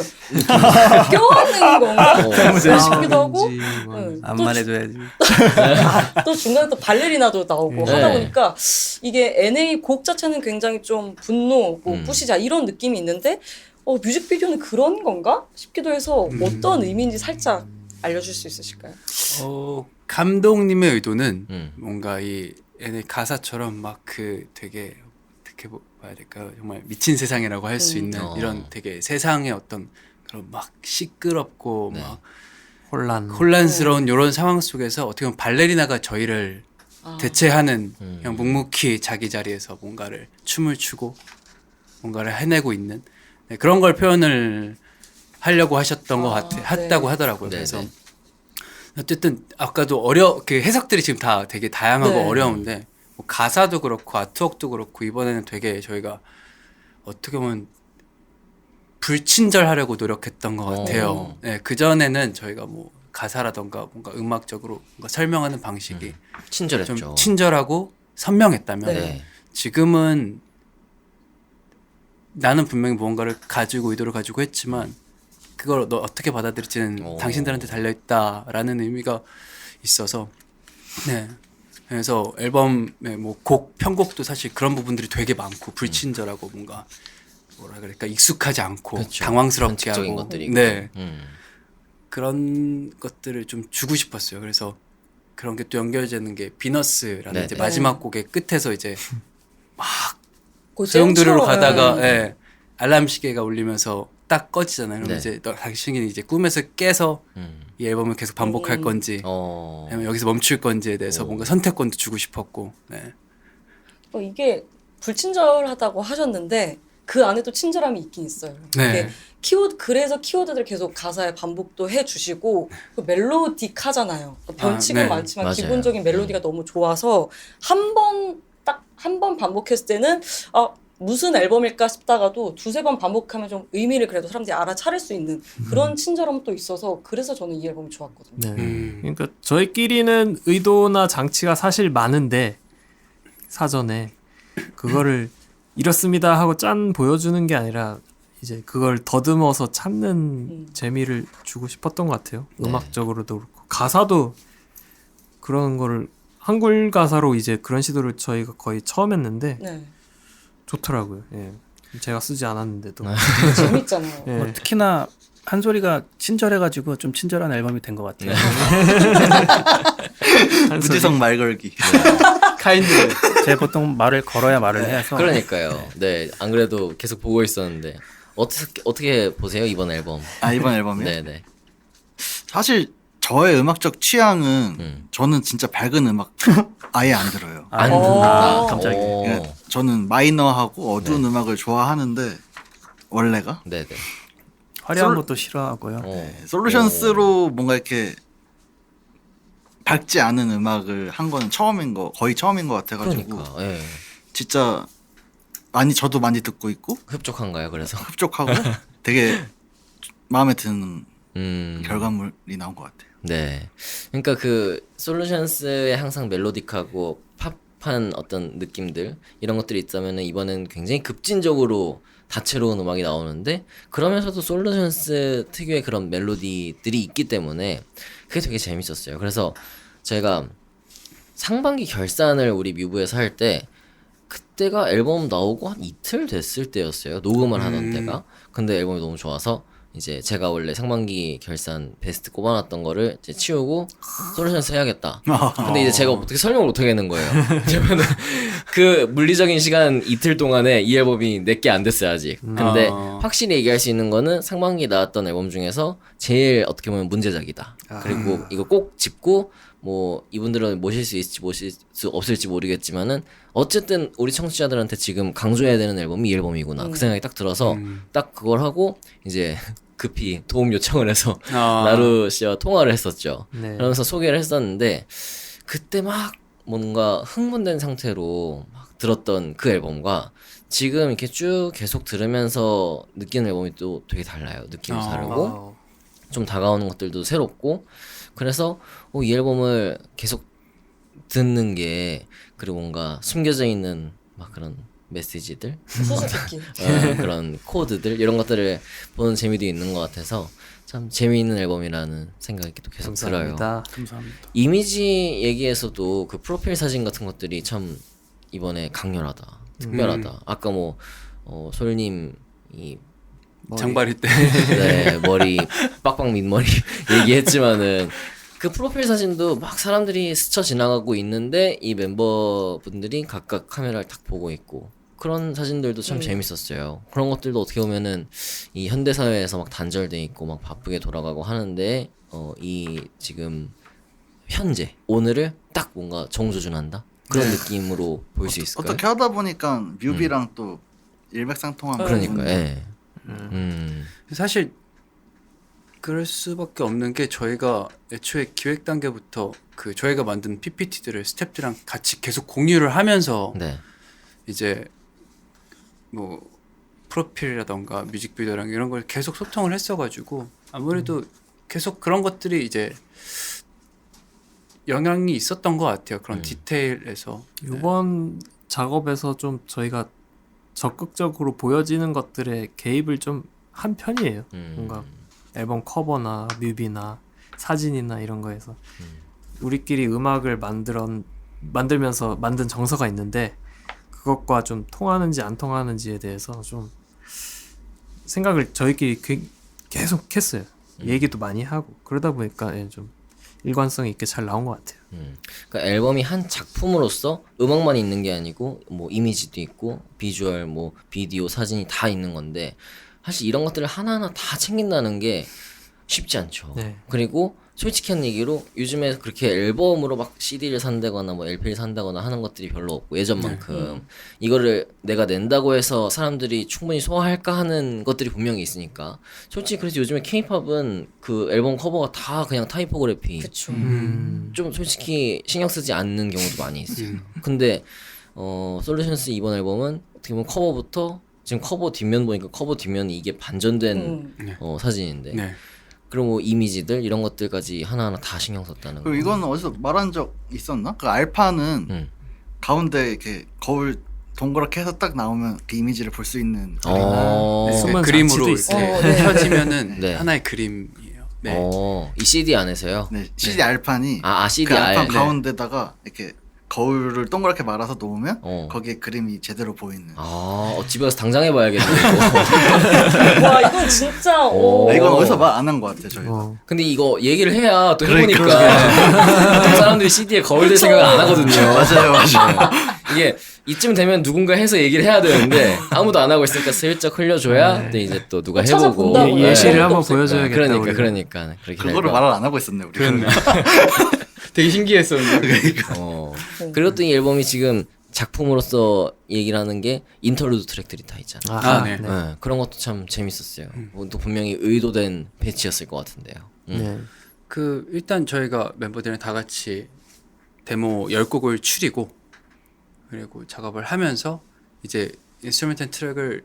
껴안는 건가? 싶기도 하고. 뭐. 네. 안만 해줘야지. 또 중간에 또 발레리나도 나오고 네. 하다 보니까 이게 NA 곡 자체는 굉장히 좀 분노, 뭐 부시자 이런 느낌이 있는데 뮤직비디오는 그런 건가 싶기도 해서 어떤 의미인지 살짝 알려줄 수 있으실까요? 감독님의 의도는 음. 뭔가 이 얘네 가사처럼 막 그 되게 어떻게 봐야 될까요? 정말 미친 세상이라고 할 수 있는 이런 되게 세상의 어떤 그런 막 시끄럽고 네. 막 혼란스러운 이런 상황 속에서 어떻게 보면 발레리나가 저희를 대체하는 그냥 묵묵히 자기 자리에서 뭔가를 춤을 추고 뭔가를 해내고 있는 그런 걸 표현을 하려고 하셨던 것 했다고 하더라고요. 네, 그래서 네. 어쨌든 아까도 그 해석들이 지금 다 되게 다양하고 네. 어려운데 뭐 가사도 그렇고 아트웍도 그렇고 이번에는 되게 저희가 어떻게 보면 불친절하려고 노력했던 것 같아요. 네, 그 전에는 저희가 뭐 가사라던가 뭔가 음악적으로 뭔가 설명하는 방식이 친절했죠. 좀 친절하고 선명했다면 네. 지금은 나는 분명히 무언가를 가지고 의도를 가지고 했지만 그걸 너 어떻게 받아들일지는 당신들한테 달려있다라는 의미가 있어서 네 그래서 앨범의 뭐 곡 편곡도 사실 그런 부분들이 되게 많고 불친절하고 뭔가 뭐라 그럴까 익숙하지 않고 그렇죠. 당황스럽게 반칙적인 하고 것들이고. 네 그런 것들을 좀 주고 싶었어요. 그래서 그런 게 또 연결되는 게 비너스라는 네, 이제 네. 마지막 곡의 끝에서 이제 그 소용돌이로 잼처럼, 가다가 네. 예, 알람 시계가 울리면서 딱 꺼지잖아요. 그럼 네. 이제 당신이 이제 꿈에서 깨서 이 앨범을 계속 반복할 건지 아니면 여기서 멈출 건지에 대해서 뭔가 선택권도 주고 싶었고 네. 이게 불친절하다고 하셨는데 그 안에 또 친절함이 있긴 있어요. 네. 이게 그래서 키워드들 계속 가사에 반복도 해주시고 그 멜로딕하잖아요. 변칙은 네. 많지만 맞아요. 기본적인 멜로디가 너무 좋아서 한 번 반복했을 때는 무슨 앨범일까 싶다가도 두세 번 반복하면 좀 의미를 그래도 사람들이 알아차릴 수 있는 그런 친절함도 있어서 그래서 저는 이 앨범이 좋았거든요. 네. 그러니까 저희끼리는 의도나 장치가 사실 많은데 사전에 그거를 이렇습니다 하고 짠 보여주는 게 아니라 이제 그걸 더듬어서 찾는 재미를 주고 싶었던 것 같아요. 음악적으로도 그렇고 가사도 그런 거를 한글 가사로 이제 그런 시도를 저희가 거의 처음 했는데 네. 좋더라고요. 예. 제가 쓰지 않았는데도. 재밌잖아요. 예. 뭐 특히나 한솔이가 친절해가지고 좀 친절한 앨범이 된 것 같아요. 무지성 말걸기. 카인드 제가 보통 말을 걸어야 말을 해서 그러니까요. 네, 안 그래도 계속 보고 있었는데 어떻게 보세요 이번 앨범? 아 이번 앨범이요? 네네. 사실 저의 음악적 취향은 저는 진짜 밝은 음악 아예 안 들어요. 안 오. 듣는다. 깜짝이야. 그러니까 저는 마이너하고 어두운 음악을 좋아하는데 원래가 네네. 화려한 것도 싫어하고요. 솔루션스로 뭔가 이렇게 밝지 않은 음악을 한 거는 거의 처음인 것 같아가지고 그러니까 예. 진짜 저도 많이 듣고 있고 흡족한가요? 그래서 흡족하고 되게 마음에 드는 음. 결과물이 나온 것 같아요. 네. 그러니까 그 솔루션스의 항상 멜로딕하고 팝 딥한 어떤 느낌들 이런 것들이 있다면은 이번엔 굉장히 급진적으로 다채로운 음악이 나오는데 그러면서도 솔루션스 특유의 그런 멜로디들이 있기 때문에 그게 되게 재밌었어요. 그래서 제가 상반기 결산을 우리 뮤브에서 할 때 그때가 앨범 나오고 한 이틀 됐을 때였어요. 녹음을 하던 때가. 근데 앨범이 너무 좋아서 이제 제가 원래 상반기 결산 베스트 꼽아놨던 거를 이제 치우고 솔루션스 해야겠다. 근데 이제 제가 어떻게 설명을 못 하겠는 거예요. 왜냐면은 그 물리적인 시간 이틀 동안에 이 앨범이 내게 안 됐어요 아직. 근데 확실히 얘기할 수 있는 거는 상반기 나왔던 앨범 중에서 제일 어떻게 보면 문제작이다. 그리고 이거 꼭 짚고 뭐 이분들은 모실 수 있을지 모실 수 없을지 모르겠지만은 어쨌든 우리 청취자들한테 지금 강조해야 되는 앨범이 이 앨범이구나 그 생각이 딱 들어서 딱 그걸 하고 이제 급히 도움 요청을 해서 나루 씨와 통화를 했었죠. 네. 그러면서 소개를 했었는데 그때 막 뭔가 흥분된 상태로 막 들었던 그 앨범과 지금 이렇게 쭉 계속 들으면서 느끼는 앨범이 또 되게 달라요. 느낌이 다르고 좀 다가오는 것들도 새롭고 그래서 이 앨범을 계속 듣는 게 그리고 뭔가 숨겨져 있는 막 그런 메시지들 수수께끼. 그런 코드들 이런 것들을 보는 재미도 있는 것 같아서 참 재미있는 앨범이라는 생각이 또 계속 들어요. 감사합니다. 감사합니다. 이미지 얘기에서도 그 프로필 사진 같은 것들이 참 이번에 강렬하다, 특별하다. 아까 뭐 솔님이 장발일 때 네, 머리 빡빡 민머리 얘기했지만은 그 프로필 사진도 막 사람들이 스쳐 지나가고 있는데 이 멤버분들이 각각 카메라를 딱 보고 있고 그런 사진들도 참 재밌었어요. 그런 것들도 어떻게 보면은 이 현대 사회에서 막 단절돼 있고 막 바쁘게 돌아가고 하는데 이 지금 현재 오늘을 딱 뭔가 정조준한다 그런 느낌으로 볼 수 있을까요? 어떻게 하다 보니까 뮤비랑 또 일맥상통한 그러니까 예. 사실 그럴 수밖에 없는 게 저희가 애초에 기획 단계부터 그 저희가 만든 PPT들을 스태프들이랑 같이 계속 공유를 하면서 네. 이제 뭐 프로필이라던가 뮤직비디오랑 이런 걸 계속 소통을 했어가지고 아무래도 계속 그런 것들이 이제 영향이 있었던 것 같아요. 그런 디테일에서. 이번 작업에서 좀 저희가 적극적으로 보여지는 것들에 개입을 좀 한 편이에요. 뭔가 앨범 커버나 뮤비나 사진이나 이런 거에서 우리끼리 음악을 만들면서 만든 정서가 있는데 그것과 좀 통하는지 안 통하는지에 대해서 좀 생각을 저희끼리 계속 했어요. 얘기도 많이 하고 그러다 보니까 좀 일관성 있게 잘 나온 것 같아요. 그러니까 앨범이 한 작품으로서 음악만 있는 게 아니고 뭐 이미지도 있고 비주얼 뭐 비디오 사진이 다 있는 건데 사실 이런 것들을 하나하나 다 챙긴다는 게 쉽지 않죠. 네. 그리고 솔직한 얘기로 요즘에 그렇게 앨범으로 막 CD를 산다거나 뭐 LP를 산다거나 하는 것들이 별로 없고 예전만큼 이거를 내가 낸다고 해서 사람들이 충분히 소화할까 하는 것들이 분명히 있으니까 솔직히 그래서 요즘에 K-팝은 그 앨범 커버가 다 그냥 타이포그래피 그쵸. 좀 솔직히 신경 쓰지 않는 경우도 많이 있어요. 근데 솔루션스 이번 앨범은 어떻게 보면 커버부터 지금 커버 뒷면 보니까 커버 뒷면이 이게 반전된 사진인데 네. 그리고 뭐 이미지들 이런 것들까지 하나하나 다 신경 썼다는 거. 그리고 이건 어디서 말한 적 있었나? 그 알파는 가운데 이렇게 거울 동그랗게 해서 딱 나오면 그 이미지를 볼 수 있는 숨은 그림으로 장치도 이렇게 있어요. 펴지면은 네. 하나의 그림이에요. 네. 이 CD 안에서요? 네, CD 알판이 CD 그 알판 알. 가운데다가 이렇게 거울을 동그랗게 말아서 놓으면 어. 거기에 그림이 제대로 보이는. 집에서 당장 해봐야겠네요. 와 이건 진짜 이건 어디서 말 안 한 것 같아요 저희가. 근데 이거 얘기를 해야 또 해보니까 보통 사람들이 CD에 거울 될 생각을 안 하거든요. 맞아요. 이게 이쯤 되면 누군가 해서 얘기를 해야 되는데 아무도 안 하고 있으니까 슬쩍 흘려줘야 근데 이제 또 누가 해보고 찾아본다고. 예시를 네. 한번 보여줘야겠다. 그러니까 우리가. 그러니까 그렇게 그거를 말을 안 하고 있었네 우리. 되게 신기했었는데. 그리고 또 이 앨범이 지금 작품으로서 얘기를 하는 게 인터루드 트랙들이 다 있잖아요. 아하, 네. 네. 네, 그런 것도 참 재밌었어요. 또 분명히 의도된 배치였을 것 같은데요. 네. 그 일단 저희가 멤버들이랑 다 같이 데모 10곡을 추리고 그리고 작업을 하면서 이제 인스트루멘탈 트랙을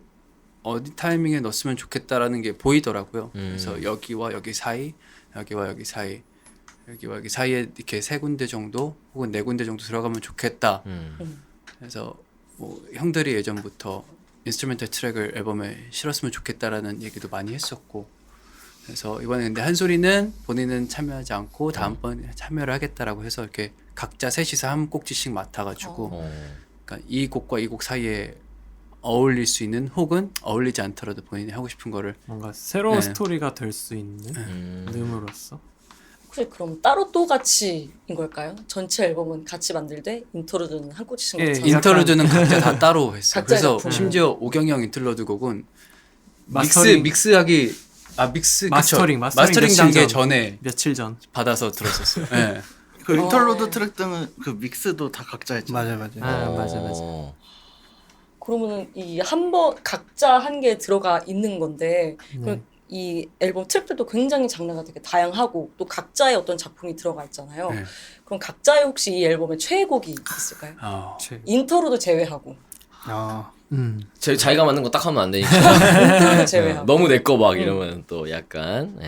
어디 타이밍에 넣었으면 좋겠다라는 게 보이더라고요. 그래서 여기와 여기 사이, 여기와 여기 사이 여기와 여기 사이에 이렇게 3군데 정도 혹은 4군데 정도 들어가면 좋겠다. 그래서 뭐 형들이 예전부터 인스트루멘탈 트랙을 앨범에 실었으면 좋겠다라는 얘기도 많이 했었고, 그래서 이번에 근데 한솔이는 본인은 참여하지 않고 다음번에 참여를 하겠다라고 해서 이렇게 각자 셋이서 한 곡지씩 맡아가지고 그러니까 이 곡과 이 곡 사이에 어울릴 수 있는 혹은 어울리지 않더라도 본인이 하고 싶은 거를 뭔가 새로운 네. 스토리가 될 수 있는 음으로서. 혹시 그럼 따로 또 같이인 걸까요? 전체 앨범은 같이 만들 때 인트로드는 한 곡씩 예, 맞춰서 인터루드는 각자 다 따로 했어요. 각자의 그래서 작품. 심지어 오경이 형 인터루드 곡은 마스터링. 믹스하기 마스터링 마스터링 장전. 단계 전에 며칠 전. 받아서 들었었어요. 네. 그 인터로드 트랙 등은 그 믹스도 다 각자 했잖아요. 맞아. 맞아. 그러면은 이 한 번 각자 한 개 들어가 있는 건데 네. 그럼 이 앨범 트랙들도 굉장히 장르가 되게 다양하고 또 각자의 어떤 작품이 들어가 있잖아요. 네. 그럼 각자의 혹시 이 앨범의 최애곡이 있을까요? 인터로도 제외하고 자기가 만든 거 딱 하면 안 되니까. 인트로도 제외하고 너무 내 거 막 이러면 또 약간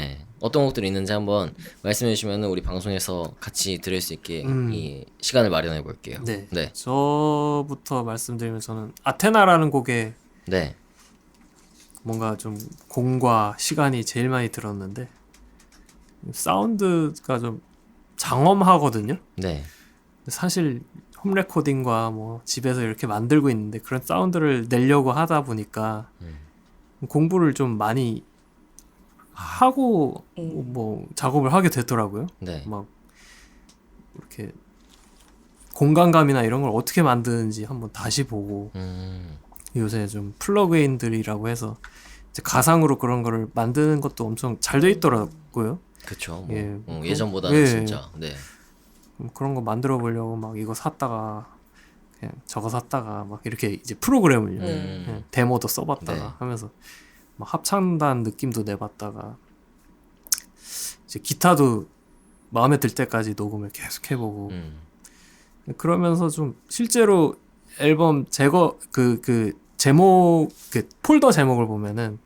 어떤 곡들이 있는지 한번 말씀해 주시면 우리 방송에서 같이 들을 수 있게 이 시간을 마련해 볼게요. 네. 네. 저부터 말씀드리면 저는 아테나라는 곡에 네. 뭔가 좀 공과 시간이 제일 많이 들었는데 사운드가 좀 장엄하거든요. 네. 사실 홈 레코딩과 뭐 집에서 이렇게 만들고 있는데 그런 사운드를 내려고 하다 보니까 공부를 좀 많이 하고 뭐 작업을 하게 되더라고요. 네. 막 이렇게 공간감이나 이런 걸 어떻게 만드는지 한번 다시 보고 요새 좀 플러그인들이라고 해서 이제 가상으로 그런 거를 만드는 것도 엄청 잘 돼 있더라고요. 그렇죠. 예. 예전보다는 예. 진짜. 네. 그런 거 만들어 보려고 막 이거 샀다가 그냥 저거 샀다가 막 이렇게 이제 프로그램을 데모도 써봤다가 네. 하면서 막 합창단 느낌도 내봤다가 이제 기타도 마음에 들 때까지 녹음을 계속 해보고 그러면서 좀 실제로 앨범 그 제목 그 폴더 제목을 보면은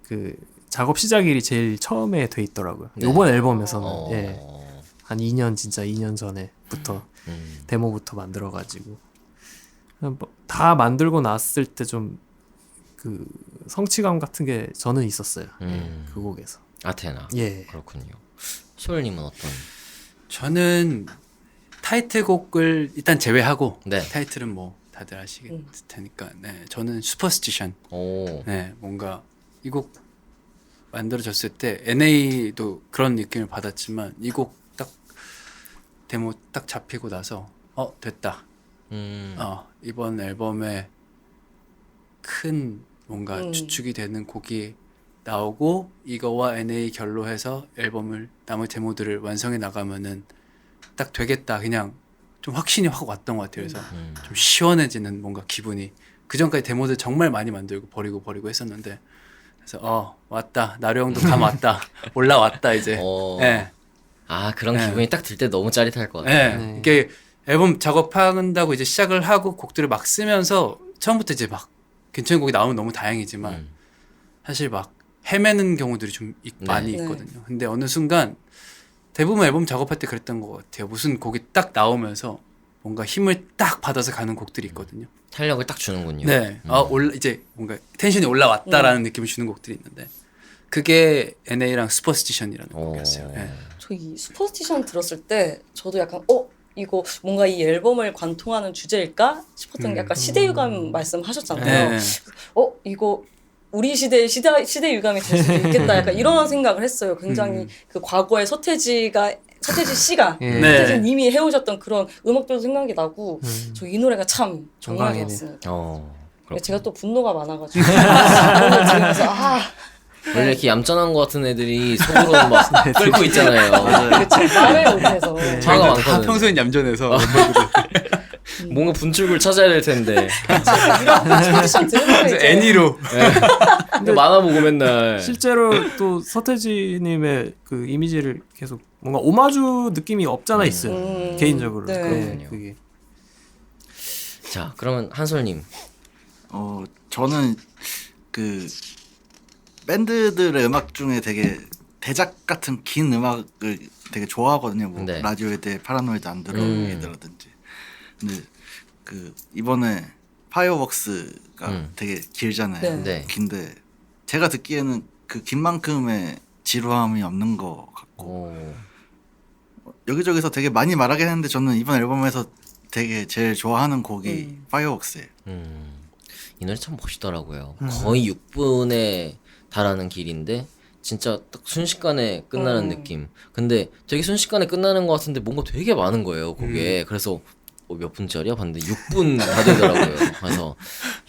그 작업 시작일이 제일 처음에 돼 있더라고요. 네. 이번 앨범에서는 예. 한 2년 진짜 2년 전에부터 데모부터 만들어가지고 다 만들고 났을 때 좀 그 성취감 같은 게 저는 있었어요. 그 곡에서. 아테나. 예. 그렇군요. 소율님은 어떤? 저는 타이틀곡을 일단 제외하고 네. 타이틀은 뭐 다들 아시겠을 테니까 네, 저는 슈퍼스티션. 오. 네, 뭔가 이 곡 만들어졌을 때 NA도 그런 느낌을 받았지만 이 곡 딱 데모 딱 잡히고 나서 됐다. 이번 앨범에 큰 뭔가 주축이 되는 곡이 나오고 이거와 NA 결로해서 앨범을 나머지 데모들을 완성해 나가면은 딱 되겠다. 그냥 좀 확신이 확 왔던 것 같아요. 그래서 좀 시원해지는 뭔가 기분이. 그 전까지 데모들 정말 많이 만들고 버리고 했었는데 그래서 왔다. 나루 형도 감 왔다. 올라왔다 이제. 네. 아 그런 네. 기분이 딱 들 때 너무 짜릿할 것 같아요. 네. 이게 앨범 작업한다고 이제 시작을 하고 곡들을 막 쓰면서 처음부터 이제 막 괜찮은 곡이 나오면 너무 다행이지만 사실 막 헤매는 경우들이 좀 많이 네. 있거든요. 근데 어느 순간 대부분 앨범 작업할 때 그랬던 것 같아요. 무슨 곡이 딱 나오면서 뭔가 힘을 딱 받아서 가는 곡들이 있거든요. 탄력을 딱 주는군요. 네. 이제 뭔가 텐션이 올라왔다라는 느낌을 주는 곡들이 있는데 그게 NA랑 슈퍼스티션이라는 곡이었어요. 네. 저 이 슈퍼스티션 들었을 때 저도 약간 이거 뭔가 이 앨범을 관통하는 주제일까 싶었던 게 약간 시대 유감 말씀하셨잖아요. 네. 이거 우리 시대 유감이 될 수도 있겠다. 약간 이런 생각을 했어요. 굉장히 그 과거의 서태지 씨가 예. 네. 서태지 님이 해오셨던 그런 음악들도 생각이 나고 저 이 노래가 참 정말 정강이네. 좋았습니다. 그렇군요. 제가 또 분노가 많아가지고 이런 걸 들으면서 원래 이렇게 얌전한 것 같은 애들이 속으로는 막 끓고 있잖아요. 말을 못해서 화가 다 많거든. 평소엔 얌전해서 뭔가 분출구를 찾아야 될 텐데. 이런 슈퍼스티션 들으면 이제 애니로 근데 만화 보고 맨날. 실제로 또 서태지님의 그 이미지를 계속 뭔가 오마주 느낌이 없잖아 있어요. 개인적으로. 네. 그렇군요. 그게. 자 그러면 한솔님. 저는 그 밴드들의 음악 중에 되게 대작 같은 긴 음악을 되게 좋아하거든요. 뭐 네. 라디오에 파라노이드 안드로이드라든지. 근데 그 이번에 파이어웍스가 되게 길잖아요. 네. 네. 긴데 제가 듣기에는 그 긴 만큼의 지루함이 없는 것 같고 오. 여기저기서 되게 많이 말하긴 했는데 저는 이번 앨범에서 되게 제일 좋아하는 곡이 파이어웍스예요. 이 노래 참 멋있더라고요. 거의 6분에 달하는 길인데 진짜 딱 순식간에 끝나는 느낌. 근데 되게 순식간에 끝나는 것 같은데 뭔가 되게 많은 거예요, 곡에. 그래서 몇 분짜리야? 봤는데 6분 다 되더라고요. 그래서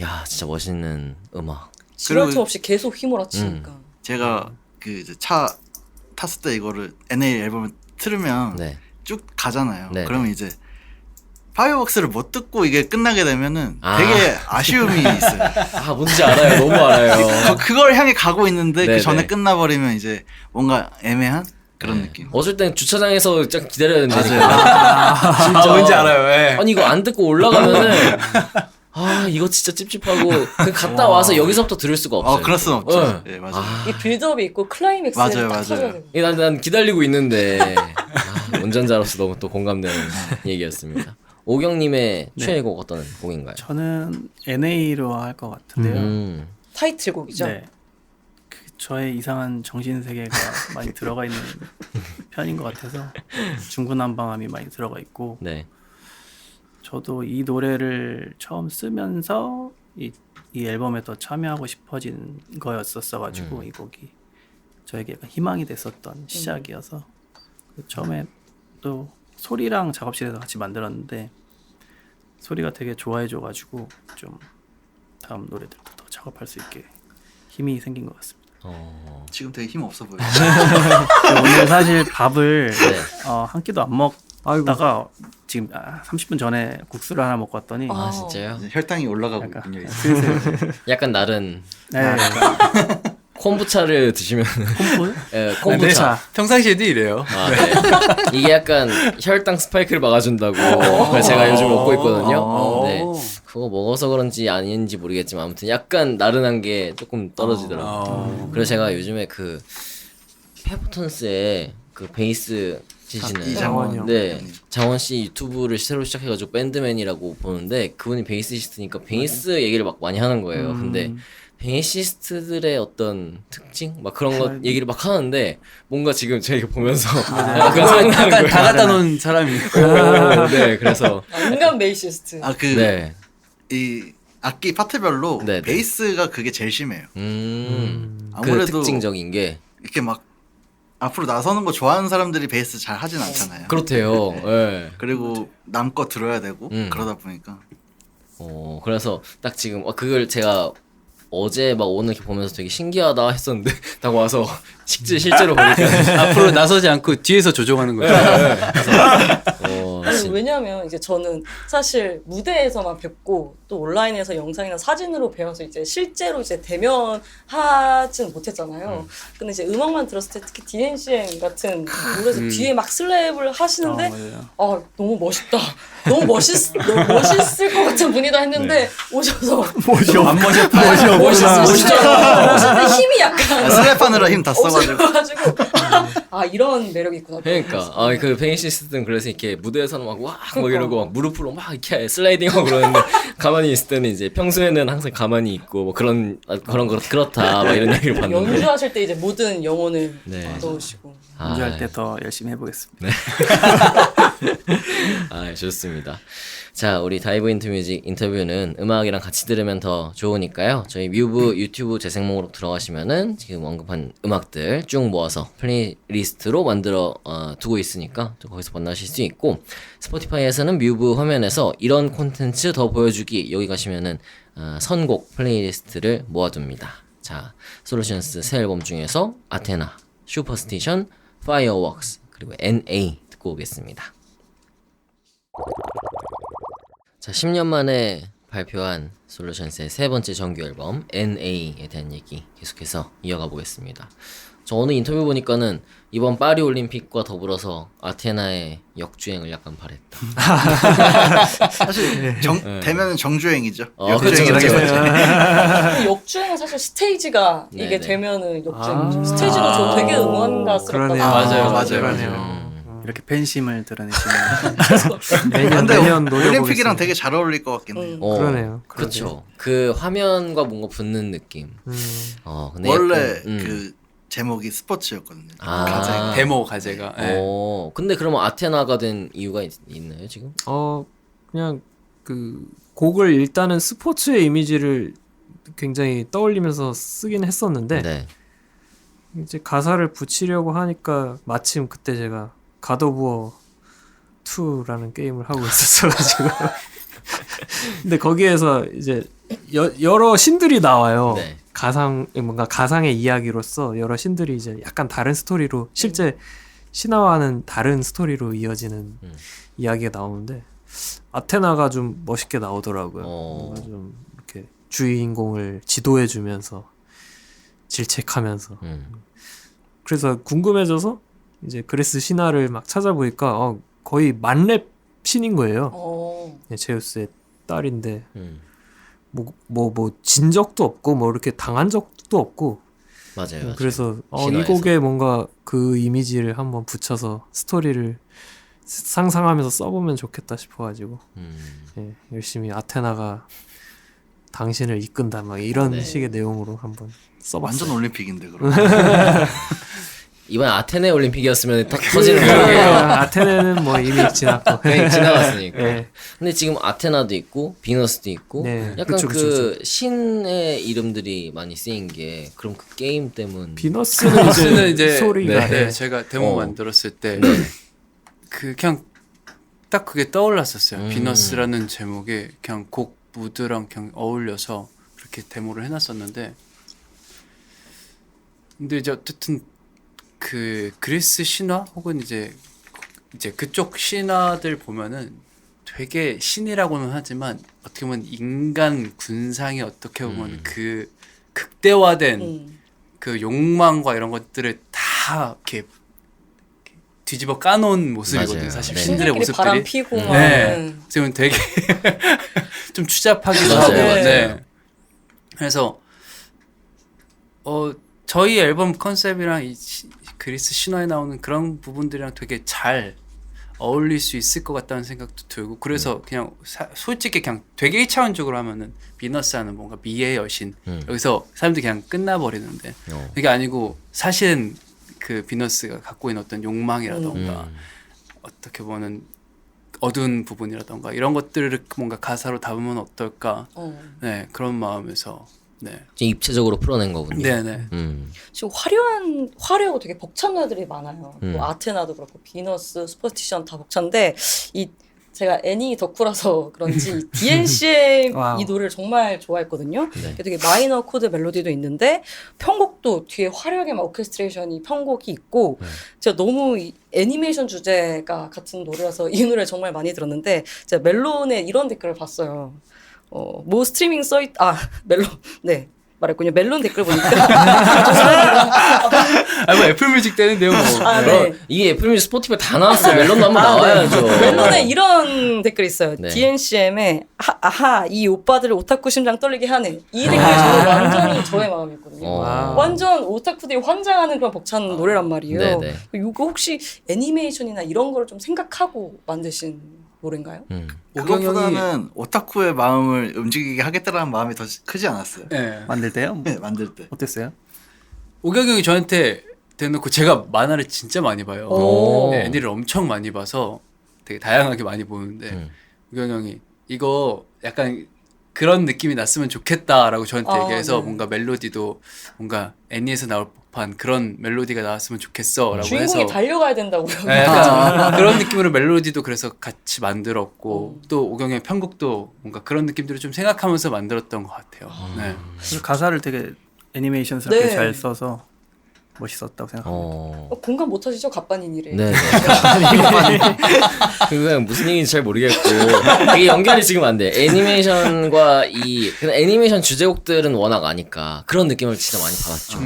야, 진짜 멋있는 음악. 지루할 틈 그리고- 없이 계속 휘몰아치니까. 제가 그 이제 차 탔을 때 이거를 NA 앨범을 틀으면 네. 쭉 가잖아요. 네, 그러면 이제 파이어웍스를 못 듣고 이게 끝나게 되면은 아. 되게 아쉬움이 있어요. 아, 뭔지 알아요. 너무 알아요. 그걸 향해 가고 있는데 네, 그 전에 네. 끝나버리면 이제 뭔가 애매한 그런 느낌. 어쩔 땐 주차장에서 쫙 기다려야 된다니까. 아, 뭔지 알아요. 예. 아니 이거 안 듣고 올라가면은 아 이거 진짜 찝찝하고 그 갔다 와서 여기서부터 들을 수가 없어요. 그럴 순 없죠. 네. 네, 맞아요. 이 빌드업이 있고 클라이맥스는 맞아요, 딱 맞아요. 터져야 되고. 난 기다리고 있는데 운전자로서 너무 또 공감되는 얘기였습니다. 오경님의 최애 곡 어떤 곡인가요? 저는 NA로 할 것 같은데요. 타이틀곡이죠. 네. 그 저의 이상한 정신 세계가 많이 들어가 있는 편인 것 같아서 중구난방함이 많이 들어가 있고 네. 저도 이 노래를 처음 쓰면서 이 앨범에 더 참여하고 싶어진 거였었어가지고 이 곡이 저에게 약간 희망이 됐었던 시작이어서 처음에 또 소리랑 작업실에서 같이 만들었는데 소리가 되게 좋아해줘가지고 좀 다음 노래들도 더 작업할 수 있게 힘이 생긴 것 같습니다. 지금 되게 힘 없어 보여요. 오늘 사실 밥을 네. 한 끼도 안 먹다가 지금 30분 전에 국수를 하나 먹고 왔더니 아 진짜요? 이제 혈당이 올라가고 약간 있군요. 슬슬 약간 나른 네, 콤부차를 드시면 콤프? 예, 콤부차. 평상시에도 이래요. 아, 네. 이게 약간 혈당 스파이크를 막아준다고 제가 요즘 먹고 있거든요. 네. 그거 먹어서 그런지 아닌지 모르겠지만 아무튼 약간 나른한 게 조금 떨어지더라고요. 그래서 제가 요즘에 그 페퍼톤스의 그 베이스 치시는 이장원 네, 형님. 장원 씨 유튜브를 새로 시작해가지고 밴드맨이라고 보는데 그분이 베이시스트니까 베이스 얘기를 막 많이 하는 거예요. 근데 베이시스트들의 어떤 특징 막 그런 거 얘기를 막 하는데 뭔가 지금 제가 보면서 약간 생각나는 약간 거예요. 다 갖다 놓은 사람이. 네, 그래서 인간 베이시스트. 아 그 이 네, 악기 파트별로 네, 네. 베이스가 그게 제일 심해요. 그 아무래도 특징적인 게 이렇게 막 앞으로 나서는 거 좋아하는 사람들이 베이스 잘 하진 않잖아요. 그렇대요. 네. 그리고 남 거 들어야 되고 그러다 보니까 그래서 딱 지금 그걸 제가 어제 막 오늘 이렇게 보면서 되게 신기하다 했었는데 딱 와서 실제로 보니까 앞으로 나서지 않고 뒤에서 조종하는 거죠. 아니 왜냐면 이제 저는 사실 무대에서만 뵙고 또 온라인에서 영상이나 사진으로 배워서 이제 실제로 이제 대면하지는 못했잖아요. 근데 이제 음악만 들었을 때 특히 DNCM 같은 노래에서 뒤에 막 슬랩을 하시는데 맞아요. 너무 멋있다. 너무 멋있을 것 같은 분이다 했는데 오셔서 안 멋있다. 멋있는데 힘이 약간 슬랩하느라 힘 다 써가지고 없어져가지고 이런 매력이 있구나. 그러니까 그 베이시스트는 그래서 이렇게 무대에서는 막 이러고 막 무릎으로 막 이렇게 슬라이딩하고 그러는데 가만히 있을 때는 이제 평소에는 항상 가만히 있고 뭐 그렇다 막 이런 얘기를 봤는데 연주하실 때 이제 모든 영혼을 네. 넣으시고 연주할 때 더 열심히 해보겠습니다. 좋습니다. 자, 우리 다이브 인투 뮤직 인터뷰는 음악이랑 같이 들으면 더 좋으니까요. 저희 뮤브 유튜브 재생 목록 들어가시면은 지금 언급한 음악들 쭉 모아서 플레이리스트로 만들어 두고 있으니까 또 거기서 만나실 수 있고 스포티파이에서는 뮤브 화면에서 이런 콘텐츠 더 보여주기 여기 가시면은 선곡 플레이리스트를 모아둡니다. 자, 솔루션스 새 앨범 중에서 아테나, 슈퍼스티션, 파이어웍스 그리고 NA 듣고 오겠습니다. 자, 10년 만에 발표한 솔루션스의 세 번째 정규 앨범 NA에 대한 얘기 계속해서 이어가 보겠습니다. 저 어느 인터뷰 보니까는 이번 파리 올림픽과 더불어서 아테나의 역주행을 약간 바랬다. 사실 되면은 정주행이죠. 그렇죠, 그렇죠. 근데 역주행은 사실 스테이지가 네, 이게 네. 되면은 역주행이죠. 스테이지도 저 되게 응원가스럽다고. 그러네요. 맞아요. 그러네요. 이렇게 팬심을 드러내시는 매년 근데 매년 노려보겠습니다. 올림픽이랑 되게 잘 어울릴 것 같긴 해요. 그러네요. 그렇죠. 그 화면과 뭔가 붙는 느낌. 근데 원래 약간, 그 제목이 스포츠였거든요. 아. 가제가. 데모 가제가. 예. 근데 그러면 아테나가 된 이유가 있나요 지금? 그냥 그 곡을 일단은 스포츠의 이미지를 굉장히 떠올리면서 쓰긴 했었는데 네. 이제 가사를 붙이려고 하니까 마침 그때 제가 갓 오브 워 2라는 게임을 하고 있었어가지고 근데 거기에서 이제 여러 신들이 나와요. 네. 뭔가 가상의 이야기로서 여러 신들이 이제 약간 다른 스토리로 실제 신화와는 다른 스토리로 이어지는 이야기가 나오는데 아테나가 좀 멋있게 나오더라고요. 뭔가 좀 이렇게 주인공을 지도해주면서 질책하면서 그래서 궁금해져서 이제 그리스 신화를 막 찾아보니까 거의 만렙 신인 거예요. 네, 제우스의 딸인데 뭐 진 적도 없고 뭐 이렇게 당한 적도 없고 맞아요. 그래서 이 신화에서. 곡에 뭔가 그 이미지를 한번 붙여서 스토리를 상상하면서 써보면 좋겠다 싶어가지고 예, 열심히 아테나가 당신을 이끈다 막 이런 네. 식의 내용으로 한번 써봤어요. 완전 올림픽인데 그럼. 이번 아테네 올림픽이었으면 딱 터지는 그러게요. 거예요. 아테네는 뭐 이미 지났고 그냥 지나갔으니까. 예. 근데 지금 아테나도 있고 비너스도 있고 네. 약간 그쵸, 그 신의 이름들이 많이 쓰인 게 그럼 그 게임 때문 비너스는 비너스는 이제 이제 소리가 네, 제가 데모 만들었을 때 그 그냥 딱 그게 떠올랐었어요. 비너스라는 제목에 그냥 곡 무드랑 그냥 어울려서 그렇게 데모를 해놨었는데 근데 이제 어쨌든 그 그리스 신화 혹은 이제 그쪽 신화들 보면은 되게 신이라고는 하지만 어떻게 보면 인간 군상이 어떻게 보면 그 극대화된 그 욕망과 이런 것들을 다 이렇게 뒤집어 까놓은 모습이거든요. 맞아요. 사실 네. 신들의 신들끼리 바람 모습들이. 피고 막. 네. 지금 되게 좀 추잡하기도 맞아요, 하고. 맞아요. 네. 그래서 저희 앨범 컨셉이랑 이 그리스 신화에 나오는 그런 부분들이랑 되게 잘 어울릴 수 있을 것 같다는 생각도 들고 그래서 그냥 솔직히 그냥 되게 1차원적으로 하면은 비너스하는 뭔가 미의 여신 여기서 사람들이 그냥 끝나버리는데 그게 아니고 사실은 그 비너스가 갖고 있는 어떤 욕망이라던가 어떻게 보면 어두운 부분이라던가 이런 것들을 뭔가 가사로 담으면 어떨까 네 그런 마음에서 네 좀 입체적으로 풀어낸 거군요. 네네 지금 화려하고 되게 벅찬 노래들이 많아요. 뭐 아테나도 그렇고 비너스, 슈퍼스티션 다 벅찬데 제가 애니 덕후라서 그런지 DNC의 와우. 이 노래를 정말 좋아했거든요. 네. 되게 마이너 코드 멜로디도 있는데 편곡도 뒤에 화려하게 막 오케스트레이션이 편곡이 있고 제가 너무 이 애니메이션 주제가 같은 노래라서 이 노래 정말 많이 들었는데 제가 멜론에 이런 댓글을 봤어요. 뭐 스트리밍 서이트 멜론 네 말했군요. 멜론 댓글 보니까 뭐 애플뮤직 때는데요 뭐 네. 이게 애플뮤직 스포티파이 다 나왔어요. 멜론도 한번 나와야죠. 멜론에 이런 댓글이 있어요. 네. DNCM에 아하 이 오빠들을 오타쿠 심장 떨리게 하네. 이 댓글이 저는 완전히 저의 마음이었거든요. 완전 오타쿠들이 환장하는 그런 벅찬 노래란 말이에요. 네네. 이거 혹시 애니메이션이나 이런 걸 좀 생각하고 만드신 노래인가요? 그것보다는 오타쿠의 마음을 움직이게 하겠다라는 마음이 더 크지 않았어요. 네. 만들 때요? 네, 만들 때. 어땠어요? 오경영이 저한테 대놓고 제가 만화를 진짜 많이 봐요. 오. 네, 애니를 엄청 많이 봐서 되게 다양하게 많이 보는데 오경영이 이거 약간 그런 느낌이 났으면 좋겠다라고 저한테 얘기해서 네. 뭔가 멜로디도 뭔가 애니에서 나올 법한 그런 멜로디가 나왔으면 좋겠어라고 주인공이 해서 달려가야 된다고요. 네, 약간 그런 느낌으로 멜로디도 그래서 같이 만들었고 또 오경영의 편곡도 뭔가 그런 느낌들을 좀 생각하면서 만들었던 것 같아요. 네. 그리고 가사를 되게 애니메이션스럽게 네. 잘 써서 멋있었다고 생각합니다. 공감 못하시죠? 갑반인이래. 네. 그거 무슨 얘기인지 잘 모르겠고 이게 연결이 지금 안 돼. 애니메이션과 근데 애니메이션 주제곡들은 워낙 아니까 그런 느낌을 진짜 많이 받았죠.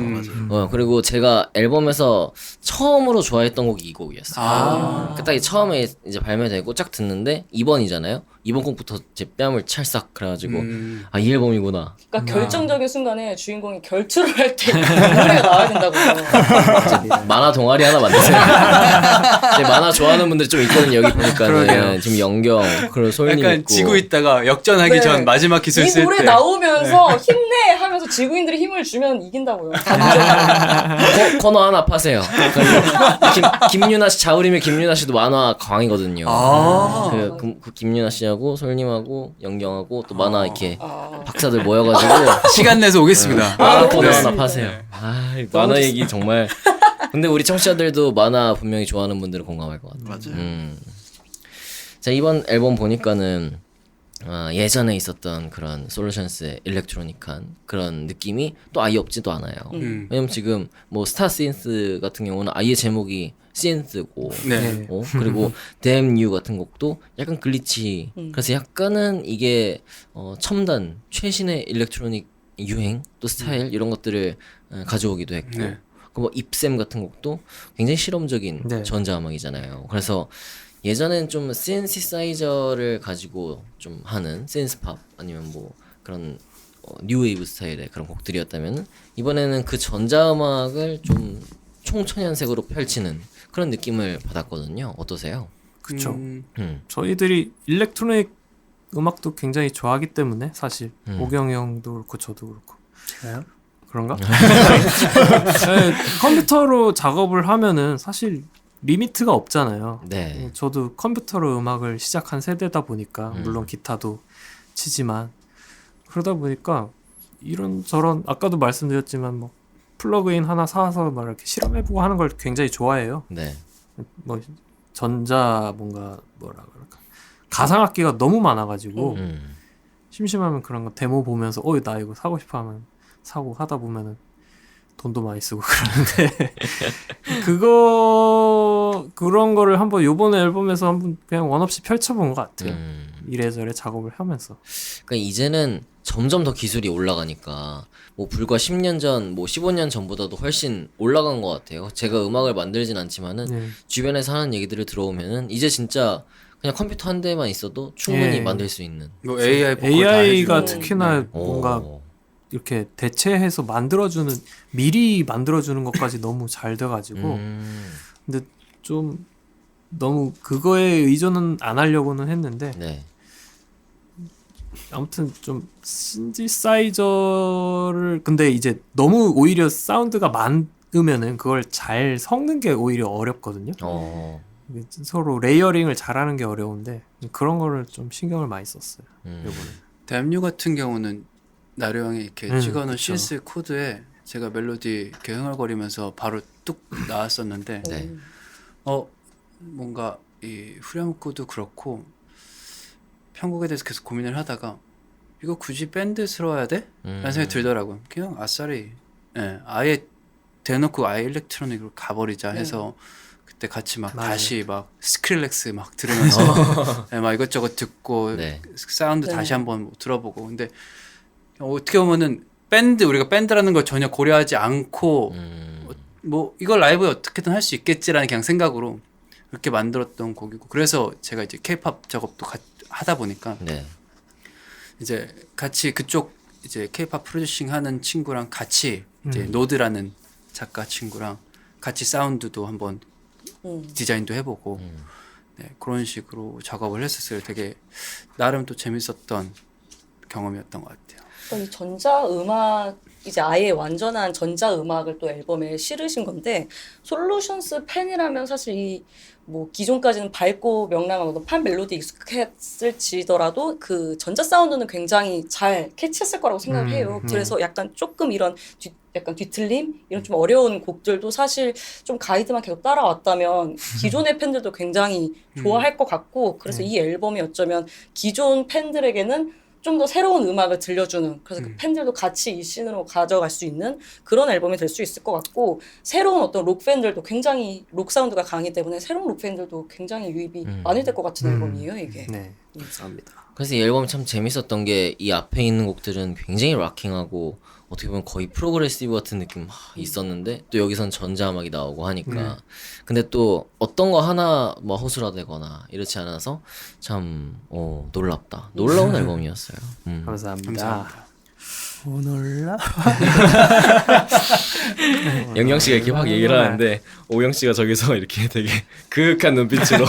그리고 제가 앨범에서 처음으로 좋아했던 곡이 이 곡이었어요. 딱 처음에 이제 발매되고 쫙 듣는데 2번이잖아요. 2번 곡부터 제 뺨을 찰싹 그래가지고 이 앨범이구나. 그러니까 결정적인 순간에 주인공이 결투를 할 때 노래가 나와야 된다고요. 만화 동아리 하나 만드세요. 제 만화 좋아하는 분들 좀 있거든요. 여기 보니까는 지금 영경 그리고 소연이 약간 있고. 지고 있다가 역전하기 네. 전 마지막 기술 이 쓸 노래 때 나오면서 힘내 하면서 지구인들이 힘을 주면 이긴다고요. 코너 하나 파세요. 김유나 씨 자우림의 김유나 씨도 만화 광이거든요. 그 김유나 씨하고 솔님하고 영경하고 또 만화 이렇게 박사들 모여가지고 시간 내서 오겠습니다. 만화 코너 네. 하나 파세요. 만화 얘기 정말. 근데 우리 청취자들도 만화 분명히 좋아하는 분들은 공감할 것 같아요. 맞아요. 자 이번 앨범 보니까는 예전에 있었던 그런 솔루션스의 일렉트로닉한 그런 느낌이 또 아예 없지도 않아요. 왜냐면 지금 뭐 스타 시인스 같은 경우는 아예 제목이 시인스고 네. 그리고 Damn You 같은 곡도 약간 글리치 그래서 약간은 이게 첨단 최신의 일렉트로닉 유행 또 스타일 이런 것들을 가져오기도 했고 네. 뭐 입샘 같은 곡도 굉장히 실험적인 네. 전자음악이잖아요. 그래서 예전엔 좀 신시사이저를 가지고 좀 하는 신스팝 아니면 뭐 그런 뉴웨이브 스타일의 그런 곡들이었다면 이번에는 그 전자음악을 좀 총천연색으로 펼치는 그런 느낌을 받았거든요. 어떠세요? 그쵸. 저희들이 일렉트로닉 음악도 굉장히 좋아하기 때문에 사실 오경이 형도 그렇고 저도 그렇고 제가요? 그런가? 네, 컴퓨터로 작업을 하면은 사실 리미트가 없잖아요. 네. 저도 컴퓨터로 음악을 시작한 세대다 보니까 물론 기타도 치지만 그러다 보니까 이런저런 아까도 말씀드렸지만 뭐 플러그인 하나 사서 막 이렇게 실험해보고 하는 걸 굉장히 좋아해요. 네. 뭐 전자 뭔가 뭐라 그럴까 가상악기가 너무 많아가지고 심심하면 그런 거 데모 보면서 나 이거 사고 싶어하면 사고 하다 보면은 돈도 많이 쓰고 그러는데 그런 거를 한번 요번에 앨범에서 한번 그냥 원 없이 펼쳐본 것 같아요. 이래저래 작업을 하면서. 그러니까 이제는 점점 더 기술이 올라가니까 뭐 불과 10년 전, 뭐 15년 전보다도 훨씬 올라간 것 같아요. 제가 음악을 만들진 않지만은 네. 주변에서 하는 얘기들을 들어오면은 이제 진짜 그냥 컴퓨터 한 대만 있어도 충분히 예. 만들 수 있는. 뭐 AI 보컬 다 AI가 해주고. 특히나 네. 뭔가 이렇게 대체해서 만들어주는 미리 만들어주는 것까지 너무 잘 돼가지고 근데 좀 너무 그거에 의존은 안 하려고는 했는데 네. 아무튼 좀 신디사이저를 근데 이제 너무 오히려 사운드가 많으면은 그걸 잘 섞는 게 오히려 어렵거든요. 이게 서로 레이어링을 잘하는 게 어려운데 그런 거를 좀 신경을 많이 썼어요. 이번에. 댐유 같은 경우는 나루 형이 이렇게 찍어놓은 그쵸. CS 코드에 제가 멜로디 이렇게 흥얼거리면서 바로 뚝 나왔었는데 네. 뭔가 이 후렴구도 그렇고 편곡에 대해서 계속 고민을 하다가 이거 굳이 밴드스러워야 돼? 라는 생각이 들더라고요. 그냥 아싸리 아예 대놓고 아예 일렉트로닉으로 가버리자 해서 그때 같이 막 맞아요. 다시 막 스크릴렉스 막 들으면서 막 이것저것 듣고 네. 사운드 네. 다시 한번 들어보고 근데 어떻게 보면은 우리가 밴드라는 걸 전혀 고려하지 않고 뭐 이걸 라이브에 어떻게든 할 수 있겠지라는 그냥 생각으로 그렇게 만들었던 곡이고 그래서 제가 이제 K-팝 작업도 하다 보니까 네. 이제 같이 그쪽 이제 K-팝 프로듀싱 하는 친구랑 같이 이제 노드라는 작가 친구랑 같이 사운드도 한번 디자인도 해보고 네, 그런 식으로 작업을 했었어요. 되게 나름 또 재밌었던 경험이었던 것 같아요. 이 전자 음악 이제 아예 완전한 전자 음악을 또 앨범에 실으신 건데 솔루션스 팬이라면 사실 이 뭐 기존까지는 밝고 명랑한 어떤 판 멜로디 익숙했을지더라도 그 전자 사운드는 굉장히 잘 캐치했을 거라고 생각을 해요. 그래서 약간 조금 이런 약간 뒤틀림 이런 좀 어려운 곡들도 사실 좀 가이드만 계속 따라왔다면 기존의 팬들도 굉장히 좋아할 것 같고 그래서 이 앨범이 어쩌면 기존 팬들에게는 좀 더 새로운 음악을 들려주는 그래서 그 팬들도 같이 이 씬으로 가져갈 수 있는 그런 앨범이 될 수 있을 것 같고 새로운 어떤 록 팬들도 굉장히 록 사운드가 강하기 때문에 새로운 록 팬들도 굉장히 유입이 많이 될 것 같은 앨범이에요 이게. 네, 감사합니다. 그래서 이 앨범이 참 재밌었던 게 이 앞에 있는 곡들은 굉장히 락킹하고 어떻게 보면 거의 프로그레시브 같은 느낌 있었는데 또 여기선 전자음악이 나오고 하니까 근데 또 어떤 거 하나 뭐 허술화되거나 이렇지 않아서 참 놀라운 앨범이었어요. 감사합니다. 오늘라 영경 씨가 이렇게 확 얘기를 하는데 오영 씨가 저기서 이렇게 되게 그윽한 눈빛으로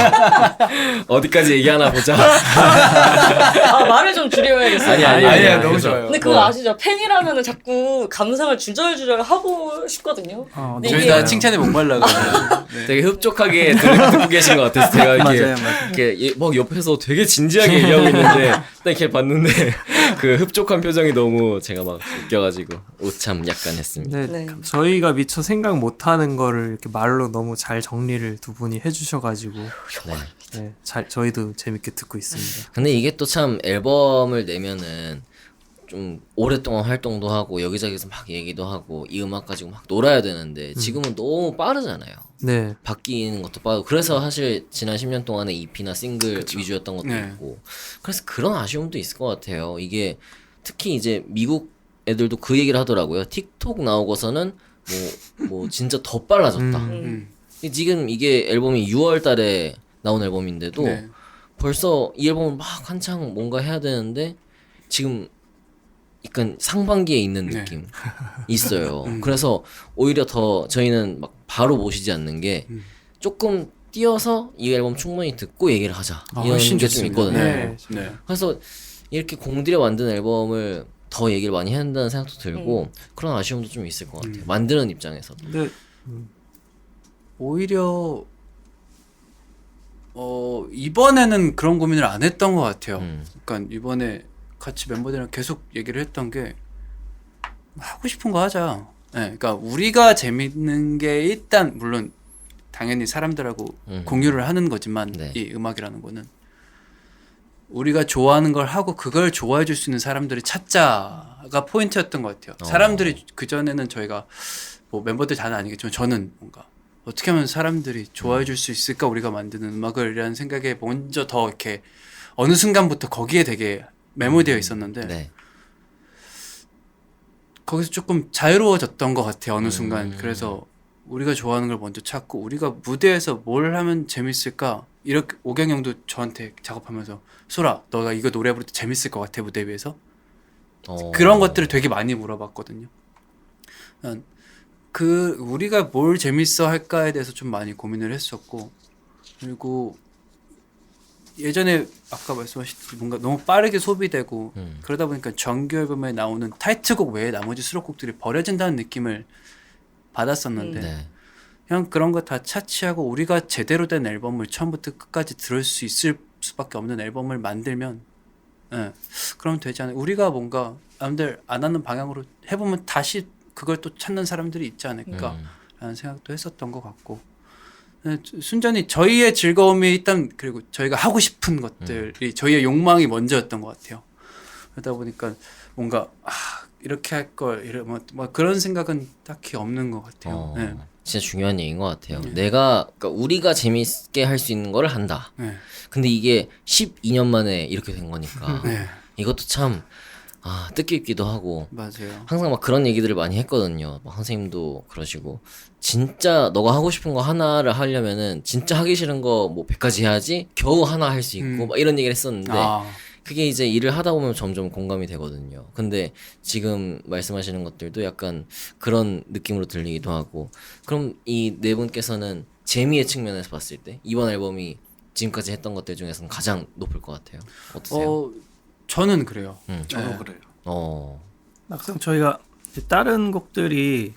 어디까지 얘기하나 보자. 아 말을 좀 줄여야겠어요. 아니, 너무 그래서 좋아요. 근데 그거 아시죠? 팬이라면은 자꾸 감상을 주절주절 하고 싶거든요. 근데 저희 이게 다 칭찬에 목말라가지고. 되게 흡족하게 듣고 계신 것 같아서 제가 이렇게 맞아요. 이렇게 막 옆에서 되게 진지하게 얘기하고 있는데 딱 이렇게 봤는데 그 흡족한 표정이 너무 제가 막 웃겨가지고 오참 약간 했습니다. 네, 네. 저희가 미처 생각 못하는 거를 이렇게 말로 너무 잘 정리를 두 분이 해주셔가지고 네. 저희도 재밌게 듣고 있습니다. 근데 이게 또 참 앨범을 내면은 좀 오랫동안 활동도 하고 여기저기서 막 얘기도 하고 이 음악 가지고 막 놀아야 되는데 지금은 너무 빠르잖아요. 네, 바뀌는 것도 빠르고 그래서 사실 지난 10년 동안에 EP나 싱글 위주였던 것도 네. 있고 그래서 그런 아쉬움도 있을 것 같아요. 이게 특히 이제 미국 애들도 그 얘기를 하더라고요. 틱톡 나오고서는 뭐 진짜 더 빨라졌다. 지금 이게 앨범이 6월 달에 나온 앨범인데도 네. 벌써 이 앨범을 막 한창 뭔가 해야 되는데 지금 약간 상반기에 있는 네. 느낌 있어요. 그래서 오히려 더 저희는 막 바로 모시지 않는 게 조금 띄어서 이 앨범 충분히 듣고 얘기를 하자 이런 훨씬 게 좀 좋습니다. 있거든요. 네. 네. 그래서 이렇게 공들여 만든 앨범을 더 얘기를 많이 해야 된다는 생각도 들고 그런 아쉬움도 좀 있을 것 같아요. 만드는 입장에서도. 근데 오히려 이번에는 그런 고민을 안 했던 것 같아요. 그러니까 이번에 같이 멤버들이랑 계속 얘기를 했던 게 하고 싶은 거 하자. 네, 그러니까 우리가 재밌는 게 일단 물론 당연히 사람들하고 공유를 하는 거지만 네. 이 음악이라는 거는 우리가 좋아하는 걸 하고 그걸 좋아해 줄 수 있는 사람들을 찾자가 포인트였던 것 같아요. 사람들이 그전에는 저희가 뭐 멤버들 다는 아니겠지만 저는 뭔가 어떻게 하면 사람들이 좋아해 줄 수 있을까 우리가 만드는 음악을 이라는 생각에 먼저 더 이렇게 어느 순간부터 거기에 되게 매몰되어 있었는데 네. 거기서 조금 자유로워졌던 것 같아요. 어느 순간. 그래서 우리가 좋아하는 걸 먼저 찾고 우리가 무대에서 뭘 하면 재밌을까 이렇게 오경 형도 저한테 작업하면서 소라 너가 이거 노래 부를 때 재밌을 것 같아 무대 위에서 그런 것들을 되게 많이 물어봤거든요. 그 우리가 뭘 재밌어 할까에 대해서 좀 많이 고민을 했었고 그리고 예전에 아까 말씀하셨듯이 뭔가 너무 빠르게 소비되고 그러다 보니까 정규 앨범에 나오는 타이틀곡 외에 나머지 수록곡들이 버려진다는 느낌을 받았었는데 네. 그냥 그런 거 다 차치하고 우리가 제대로 된 앨범을 처음부터 끝까지 들을 수 있을 수밖에 없는 앨범을 만들면 그러면 되지 않아요. 우리가 뭔가 남들 안 하는 방향으로 해보면 다시 그걸 또 찾는 사람들이 있지 않을까라는 생각도 했었던 것 같고 순전히 저희의 즐거움이 일단 그리고 저희가 하고 싶은 것들이 저희의 욕망이 먼저였던 것 같아요. 그러다 보니까 뭔가 이렇게 할 걸 뭐 그런 생각은 딱히 없는 것 같아요. 네. 진짜 중요한 얘기인 것 같아요. 그러니까 우리가 재밌게 할 수 있는 거를 한다. 네. 근데 이게 12년 만에 이렇게 된 거니까 네. 이것도 참 뜻깊기도 하고 맞아요. 항상 막 그런 얘기들을 많이 했거든요. 막 선생님도 그러시고 진짜 너가 하고 싶은 거 하나를 하려면은 진짜 하기 싫은 거 뭐 100가지 해야지 겨우 하나 할 수 있고 막 이런 얘기를 했었는데 그게 이제 일을 하다 보면 점점 공감이 되거든요. 근데 지금 말씀하시는 것들도 약간 그런 느낌으로 들리기도 하고 그럼 이 네 분께서는 재미의 측면에서 봤을 때 이번 앨범이 지금까지 했던 것들 중에서는 가장 높을 것 같아요. 어떠세요? 저는 그래요. 저도 네. 그래요. 막상 저희가 이제 다른 곡들이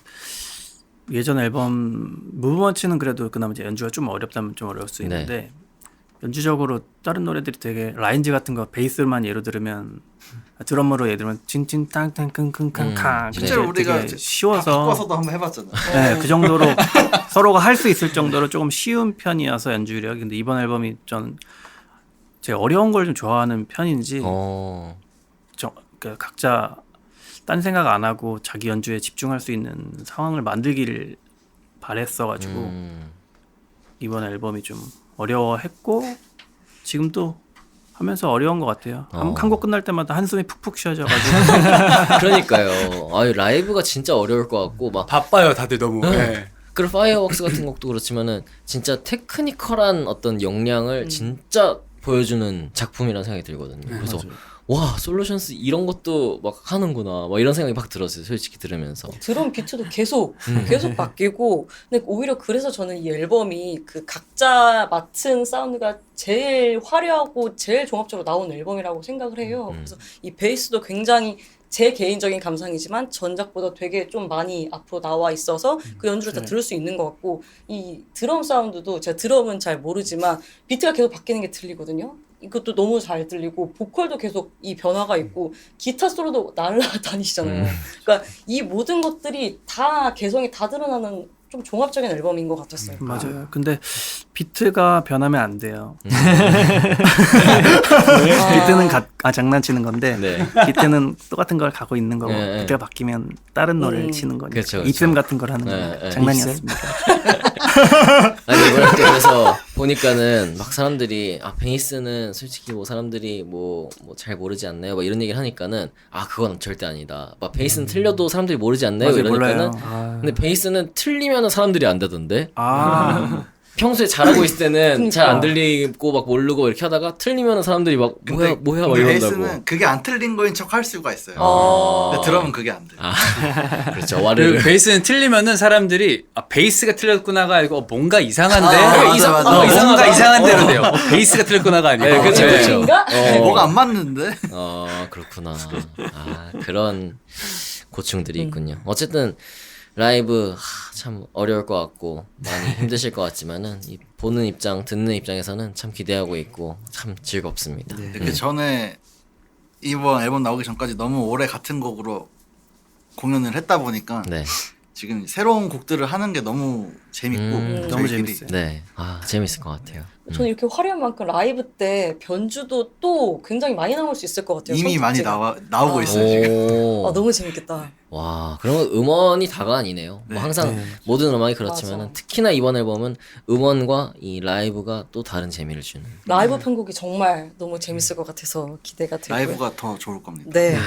예전 앨범 무브먼치는 그래도 그나마 이제 연주가 좀 어렵다면 좀 어려울 수 있는데 연주적으로 다른 노래들이 되게 라인즈 같은 거 베이스만 예로 들으면 드럼으로 예를 들면 찐찐 땅땅 킁킁캉캉 실제로 우리가 되게 쉬워서 바꿔서도 한번 해봤잖아요. 네, 그 정도로 서로가 할 수 있을 정도로 조금 쉬운 편이어서 연주력이. 근데 이번 앨범이 전 제가 어려운 걸 좀 좋아하는 편인지 그러니까 각자 딴 생각 안 하고 자기 연주에 집중할 수 있는 상황을 만들기를 바랬어가지고 이번 앨범이 좀 어려워했고 지금도 하면서 어려운 것 같아요. 한 곡 끝날 때마다 한숨이 푹푹 쉬어져가지고 그러니까요. 아유 라이브가 진짜 어려울 것 같고 막 바빠요 다들 너무. 네. 그리고 파이어웍스 같은 곡도 그렇지만은 진짜 테크니컬한 어떤 역량을 진짜 보여주는 작품이라는 생각이 들거든요. 그래서 와 솔루션스 이런 것도 막 하는구나 막 이런 생각이 막 들었어요. 솔직히 들으면서. 드럼 비트도 계속 바뀌고 근데 오히려 그래서 저는 이 앨범이 그 각자 맡은 사운드가 제일 화려하고 제일 종합적으로 나온 앨범이라고 생각을 해요. 그래서 이 베이스도 굉장히 제 개인적인 감상이지만 전작보다 되게 좀 많이 앞으로 나와 있어서 그 연주를 다 들을 수 있는 것 같고 이 드럼 사운드도 제가 드럼은 잘 모르지만 비트가 계속 바뀌는 게 들리거든요. 이것도 너무 잘 들리고 보컬도 계속 이 변화가 있고 기타 솔로도 날아다니시잖아요. 그러니까 이 모든 것들이 다 개성이 다 드러나는 좀 종합적인 앨범인 것 같았어요. 맞아요. 근데 비트가 변하면 안 돼요. 비트는 장난치는 건데 네. 비트는 똑같은 걸 가고 있는 거고 네. 비트가 바뀌면 다른 노래를 치는 거니까 그쵸, 그쵸. 입셈 같은 걸 하는 네, 거예요. 네. 장난이었습니다. 아니 이번에 그래서 보니까는 막 사람들이 베이스는 솔직히 뭐 사람들이 뭐 잘 모르지 않나요? 막 이런 얘기를 하니까는 그건 절대 아니다. 막 베이스는 틀려도 사람들이 모르지 않나요? 맞아요, 이러니까는 몰라요. 근데 베이스는 틀리면은 사람들이 안 되던데. 아 평소에 잘하고 있을 때는 그러니까. 잘 안 들리고 막 모르고 이렇게 하다가 틀리면은 사람들이 막 뭐야 막 근데 이런다고. 베이스는 그게 안 틀린 거인 척 할 수가 있어요. 근데 드럼은 그게 안 돼요. 그렇죠. 그리고 와르르. 베이스는 틀리면은 사람들이 베이스가 틀렸구나가 아니고 뭔가 이상한데 맞아. 뭔가 이상하다. 이상한 대로 돼요. 베이스가 틀렸구나가 아니고. 네, 그렇죠, 그렇죠. 인가? 뭐가 안 맞는데? 그렇구나. 그런 고충들이 있군요. 어쨌든 라이브 참 어려울 것 같고 많이 힘드실 것 같지만은 이 보는 입장, 듣는 입장에서는 참 기대하고 있고 참 즐겁습니다. 그 전에 이번 앨범 나오기 전까지 너무 오래 같은 곡으로 공연을 했다 보니까 네, 지금 새로운 곡들을 하는 게 너무 재밌고 너무 저희끼리. 재밌어요. 네, 재밌을 것 같아요. 저는 이렇게 화려한 만큼 라이브 때 변주도 또 굉장히 많이 나올 수 있을 것 같아요. 이미 많이 선택지가. 나오고 있어요 지금. 오, 너무 재밌겠다. 와, 그러면 음원이 다가 아니네요. 뭐 항상 모든 음악이 그렇지만은 맞아. 특히나 이번 앨범은 음원과 이 라이브가 또 다른 재미를 주는. 라이브 편곡이 정말 너무 재밌을 것 같아서 기대가 되고요. 라이브가 더 좋을 겁니다. 네.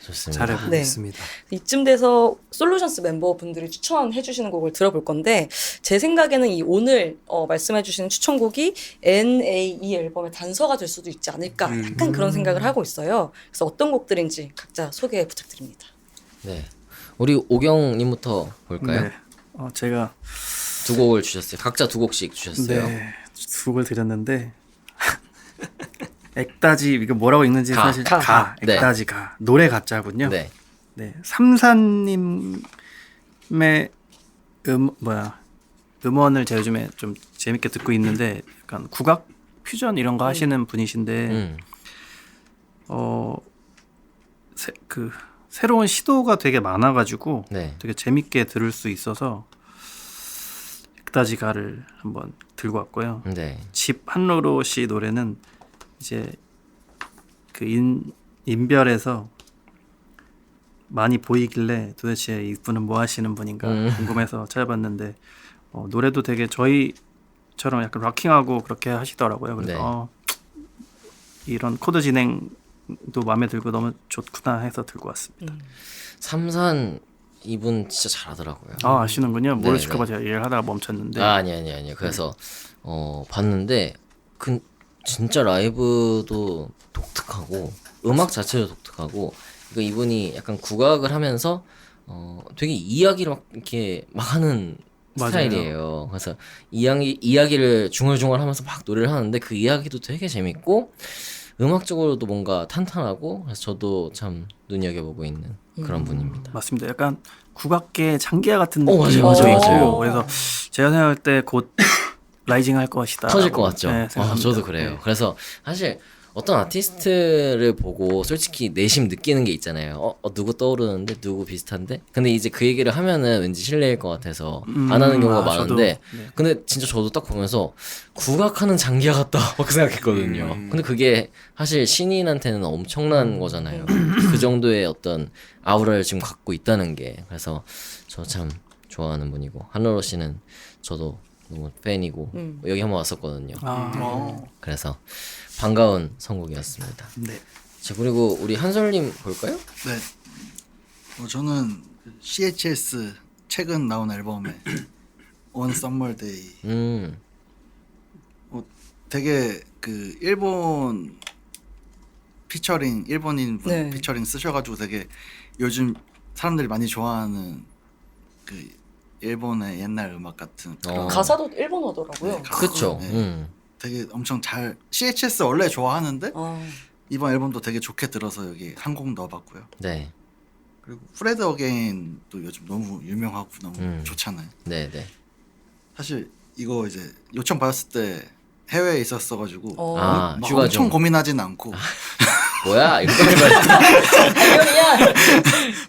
좋습니다. 잘해보겠습니다. 이쯤 돼서 솔루션스 멤버분들이 추천해 주시는 곡을 들어볼 건데 제 생각에는 이 오늘 말씀해 주시는 추천곡이 NAE 앨범의 단서가 될 수도 있지 않을까 약간 그런 생각을 하고 있어요. 그래서 어떤 곡들인지 각자 소개 부탁드립니다. 네, 우리 오경님부터 볼까요? 네. 제가 두 곡을 주셨어요. 각자 두 곡씩 주셨어요. 두 곡을 드렸는데 액다지 이거 뭐라고 읽는지 가. 사실 가. 네. 액다지 가 노래 가짜군요. 네. 네, 삼사님의 음원을 제가 요즘에 좀 재밌게 듣고 있는데 약간 국악 퓨전 이런 거 하시는 분이신데 새로운 시도가 되게 많아가지고 네. 되게 재밌게 들을 수 있어서 액다지가를 한번 들고 왔고요. 네. 집 한로로 씨 노래는 이제 그 인별에서 많이 보이길래 도대체 이분은 뭐 하시는 분인가 궁금해서 찾아봤는데 노래도 되게 저희처럼 약간 락킹하고 그렇게 하시더라고요. 그래서 이런 코드 진행도 마음에 들고 너무 좋구나 해서 들고 왔습니다. 삼산 이분 진짜 잘하더라고요. 아시는군요. 네, 모르실까봐 제가 얘기를 하다가 멈췄는데 아니. 그래서 봤는데 진짜 라이브도 독특하고 음악 자체도 독특하고 이분이 약간 국악을 하면서 되게 이야기를 막 이렇게 막 하는 맞아요. 스타일이에요. 그래서 이야기를 중얼중얼하면서 막 노래를 하는데 그 이야기도 되게 재밌고 음악적으로도 뭔가 탄탄하고 그래서 저도 참 눈여겨보고 있는 그런 분입니다. 맞습니다. 약간 국악계 장기하 같은 맞아요, 느낌도 맞아요, 있고 맞아요. 그래서 제가 생각할 때 곧 라이징 할 것이다. 터질 것 같죠. 네, 생각합니다. 저도 그래요. 네. 그래서 사실 어떤 아티스트를 보고 솔직히 내심 느끼는 게 있잖아요. 누구 떠오르는데 누구 비슷한데? 근데 이제 그 얘기를 하면은 왠지 실례일 것 같아서 안 하는 경우가 많은데 저도, 네. 근데 진짜 저도 딱 보면서 국악하는 장기하 같다 막 생각했거든요. 근데 그게 사실 신인한테는 엄청난 거잖아요. 그 정도의 어떤 아우라를 지금 갖고 있다는 게 그래서 저 참 좋아하는 분이고 한로로 씨는 저도 너무 팬이고 여기 한번 왔었거든요. 그래서 반가운 선곡이었습니다. 네. 자 그리고 우리 한솔님 볼까요? 네. 저는 CHS 최근 나온 앨범에 One Summer Day 되게 그 일본 피처링 일본인 분 네. 피처링 쓰셔가지고 되게 요즘 사람들이 많이 좋아하는 그 일본의 옛날 음악 같은 그런 가사도 일본어더라고요. 네, 가사. 그쵸. 네. 되게 엄청 잘 CHS 원래 좋아하는데 이번 앨범도 되게 좋게 들어서 여기 한 곡 넣어봤고요. 네. 그리고 프레드 어게인도 요즘 너무 유명하고 너무 좋잖아요. 네네. 사실 이거 이제 요청 받았을 때 해외에 있었어가지고 아, 막 휴가 엄청 중. 고민하진 않고 뭐야 이거 말이야. 당연이야.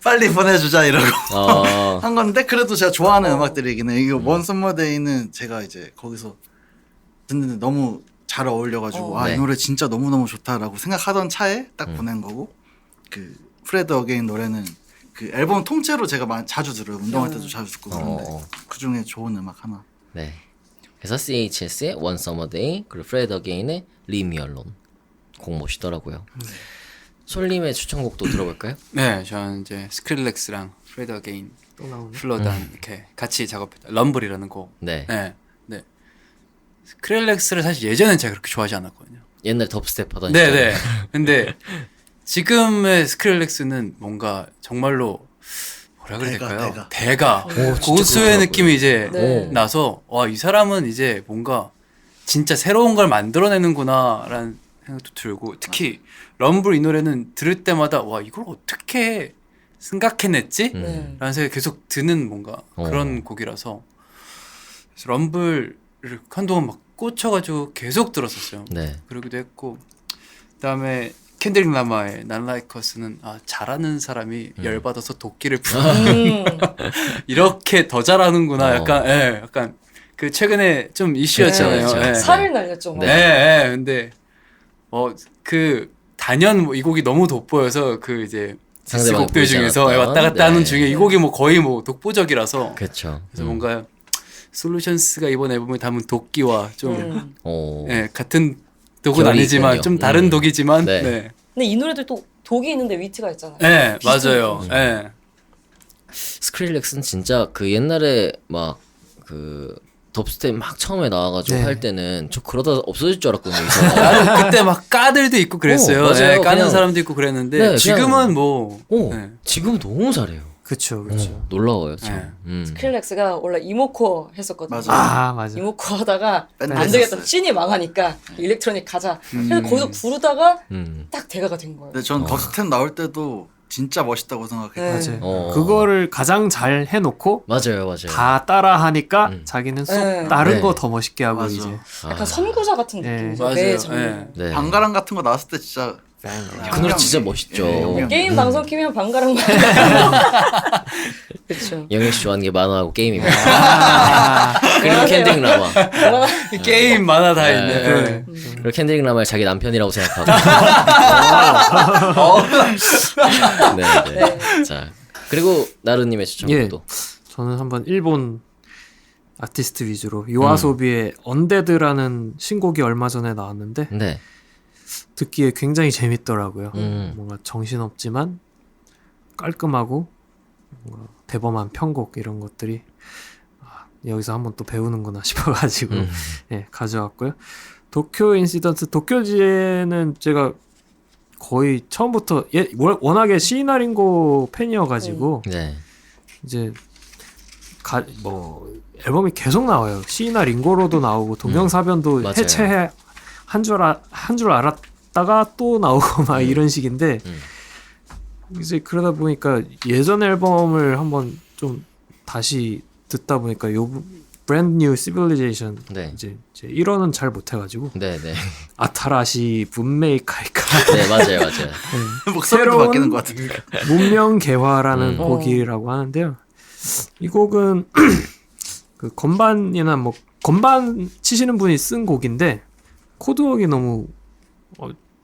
빨리 보내주자 이러고 어. 한 건데 그래도 제가 좋아하는 음악들이긴 해요. 이거 원 썸머데이는 제가 이제 거기서 듣는데 너무 잘 어울려가지고 아, 네. 이 노래 진짜 너무너무 좋다라고 생각하던 차에 딱 보낸 거고 그 프레드 어게인 노래는 그 앨범 통째로 제가 자주 들어요. 운동할 때도 자주 듣고 그런데 그 중에 좋은 음악 하나. 네. 그래서 CHS의 One Summer Day 그리고 프레드 어게인의 Leave Me Alone 곡 멋있더라고요. 솔님의 추천곡도 들어볼까요? 네, 저는 이제 스크릴렉스랑 프레드 어게인 또 나오네. 플로단 이렇게 같이 작업했다. 럼블이라는 곡. 네. 네, 네. 스크릴렉스를 사실 예전엔 제가 그렇게 좋아하지 않았거든요. 옛날 덥스텝 하던 네, 시절. 네. 근데 지금의 스크릴렉스는 뭔가 정말로 뭐라 그래야 될까요? 대가. 고수의 느낌이 이제 네. 나서 와, 이 사람은 이제 뭔가 진짜 새로운 걸 만들어내는구나라는 생각도 들고 특히 럼블 이 노래는 들을 때마다 와, 이걸 어떻게 생각해냈지? 라는 생각이 계속 드는 뭔가 그런 곡이라서 그래서 럼블을 한동안 막 꽂혀가지고 계속 들었었어요. 네. 그러기도 했고 그다음에 캔드릭 라마의 Not Like Us는 아, 잘하는 사람이 열받아서 도끼를 부르는 이렇게 더 잘하는구나. 약간 약간 그 최근에 좀 이슈였잖아요. 그렇죠, 그렇죠. 예. 살을 날렸죠. 막. 네, 예, 근데 그 단연 이 곡이 너무 돋보여서 그 이제 상대방이 곡들 보이지 중에서 않았던. 왔다 갔다 하는 네. 중에 이 곡이 뭐 거의 뭐 독보적이라서 그렇죠. 그래서 뭔가 솔루션스가 이번 앨범에 담은 도끼와 좀 오. 예, 같은 독은 결이 아니지만 있군요. 좀 다른 독이지만 네. 네. 근데 이 노래도 또 독이 있는데 위트가 있잖아요. 네, 비슷한 맞아요. 느낌. 네. 스크릴렉스는 진짜 그 옛날에 막 그 덥스텝 막 처음에 나와가지고 네. 할 때는 저 그러다 없어질 줄 알았거든요. 이 사람. 나는 그때 막 까들도 있고 그랬어요. 맞아요. 네, 까는 그냥- 사람도 있고 그랬는데 네, 지금은 그냥- 뭐 오, 네. 지금 너무 잘해요. 그쵸, 그쵸. 놀라워요, 참. 스크릴렉스가 원래 이모코어 했었거든요. 맞아. 아, 맞아. 이모코어 하다가 밴드 안 되겠다. 했었어요. 씬이 망하니까 일렉트로닉 가자. 그래서 거기서 부르다가 딱 대가가 된 거예요. 근데 전 덥스텝 나올 때도 진짜 멋있다고 생각했거든요. 맞아요. 그거를 가장 잘 해놓고 맞아요, 맞아요. 다 따라 하니까 자기는 속 네. 다른 네. 거 더 멋있게 하고 맞아. 이제 약간 선구자 같은 느낌이죠. 맞아요. 매 장면. 네. 네. 방가랑 같은 거 나왔을 때 진짜 그 노래 진짜 멋있죠. 게임 방송 키면 방가랑 그렇죠. 영희 씨 좋아하는 게 만화하고 게임입니다. 그리고 캔드릭 라마. 게임 만화 다 있네. 그 그리고 캔드릭 라마를 자기 남편이라고 생각하고. 네, 네. 자 그리고 나루님의 추천곡도. 저는 한번 일본 아티스트 위주로 요아소비의 언데드라는 신곡이 얼마 전에 나왔는데 네. 듣기에 굉장히 재밌더라고요. 음. 뭔가 정신없지만 깔끔하고 뭔가 대범한 편곡 이런 것들이 여기서 한번 또 배우는구나 싶어가지고 예, 가져왔고요. 도쿄 인시던트 도쿄지에는 제가 거의 처음부터 워낙에 시나링고 팬이어가지고 네. 이제 뭐 앨범이 계속 나와요. 시나 링고로도 나오고 동명사변도 맞아요. 해체한 줄 알았다가 또 나오고 막 이런 식인데 이제 그러다 보니까 예전 앨범을 한번 좀 다시 듣다 보니까 요 브랜드 뉴 시빌리제이션 네. 이제 1화는 잘 못해가지고 네, 네. 아타라시 분메이 카이카 네, 맞아요, 맞아요. 목소리도 새로운 바뀌는 것 같은데. 문명 개화라는 음. 곡이라고 하는데요. 이 곡은 그 건반이나 뭐 건반 치시는 분이 쓴 곡인데 코드웍이 너무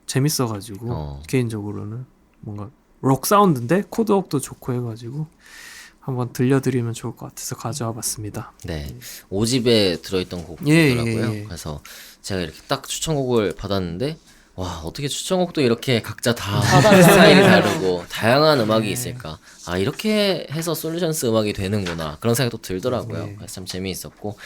재밌어가지고 개인적으로는 뭔가 록 사운드인데 코드웍도 좋고 해가지고 한번 들려드리면 좋을 것 같아서 가져와 봤습니다. 네. 5집에 들어있던 곡이더라고요. 예. 그래서 제가 이렇게 딱 추천곡을 받았는데 와 어떻게 추천곡도 이렇게 각자 다 스타일이 다르고 다양한 음악이 있을까. 아 이렇게 해서 솔루션스 음악이 되는구나 그런 생각도 들더라고요. 그래서 참 재미있었고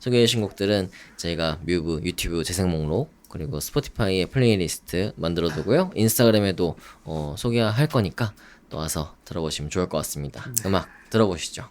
소개해 주신 곡들은 저희가 뮤브 유튜브 재생 목록 그리고 스포티파이에 플레이리스트 만들어두고요. 인스타그램에도 소개할 거니까 또 와서 들어보시면 좋을 것 같습니다. 음악 들어보시죠.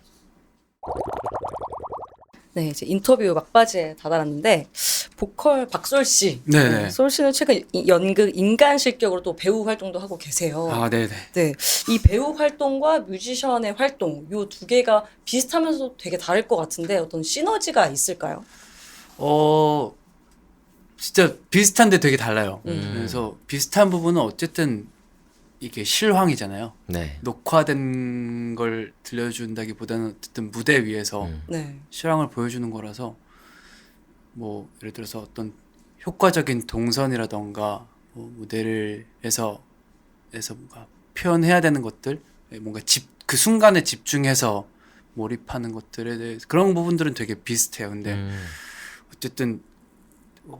네, 이제 인터뷰 막바지에 다다랐는데 보컬 박솔 씨, 네네. 솔 씨는 최근 연극 인간 실격으로 또 배우 활동도 하고 계세요. 아, 네네. 네, 이 배우 활동과 뮤지션의 활동, 요 두 개가 비슷하면서도 되게 다를 것 같은데 어떤 시너지가 있을까요? 진짜 비슷한데 되게 달라요. 그래서 비슷한 부분은 어쨌든 이게 실황이잖아요. 네. 녹화된 걸 들려준다기보다는 어쨌든 무대 위에서 네, 실황을 보여주는 거라서 뭐 예를 들어서 어떤 효과적인 동선이라던가 뭐 무대를 해서 뭔가 표현해야 되는 것들 뭔가 그 순간에 집중해서 몰입하는 것들에 대해서 그런 부분들은 되게 비슷해요. 근데 어쨌든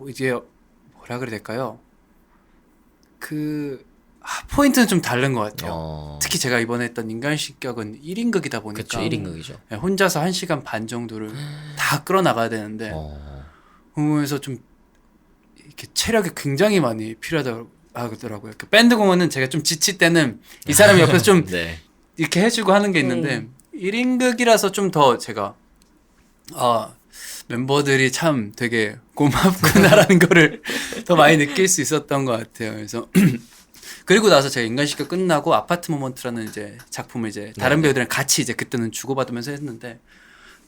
이게 뭐라 그래야 될까요? 포인트는 좀 다른 것 같아요. 특히 제가 이번에 했던 인간실격은 1인극이다 보니까 그쵸 1인극이죠. 혼자서 1시간 반 정도를 다 끌어나가야 되는데 그래서 좀 이렇게 체력이 굉장히 많이 필요하다고 하더라고요. 그 밴드 공연은 제가 좀 지칠 때는 이 사람이 옆에서 좀 네. 이렇게 해주고 하는 게 있는데 1인극이라서 좀 더 제가 멤버들이 참 되게 고맙구나라는 거를 더 많이 느낄 수 있었던 것 같아요. 그래서 그리고 나서 제가 인간실격 끝나고 아파트 모먼트라는 이제 작품을 이제 다른 배우들이랑 같이 이제 그때는 주고받으면서 했는데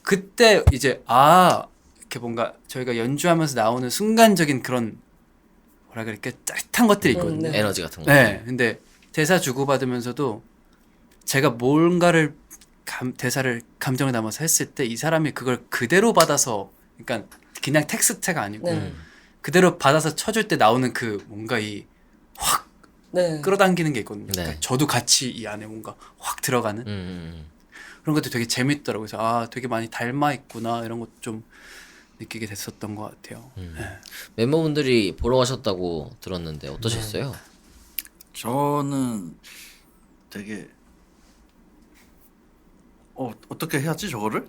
그때 이제 이렇게 뭔가 저희가 연주하면서 나오는 순간적인 그런 뭐라 그럴까 짜릿한 것들이 있거든요. 네. 에너지 같은 거. 네, 근데 대사 주고받으면서도 제가 뭔가를 대사를 감정을 담아서 했을 때 이 사람이 그걸 그대로 받아서 그러니까 그냥 텍스트가 아니고 네. 그대로 받아서 쳐줄 때 나오는 그 뭔가 이 확 네. 끌어당기는 게 있거든요. 네. 그러니까 저도 같이 이 안에 뭔가 확 들어가는 그런 것도 되게 재밌더라고요. 그래서 되게 많이 닮아 있구나 이런 것도 좀 느끼게 됐었던 것 같아요. 네. 멤버분들이 보러 가셨다고 들었는데 어떠셨어요? 저는 되게 어떻게 해야지 저거를?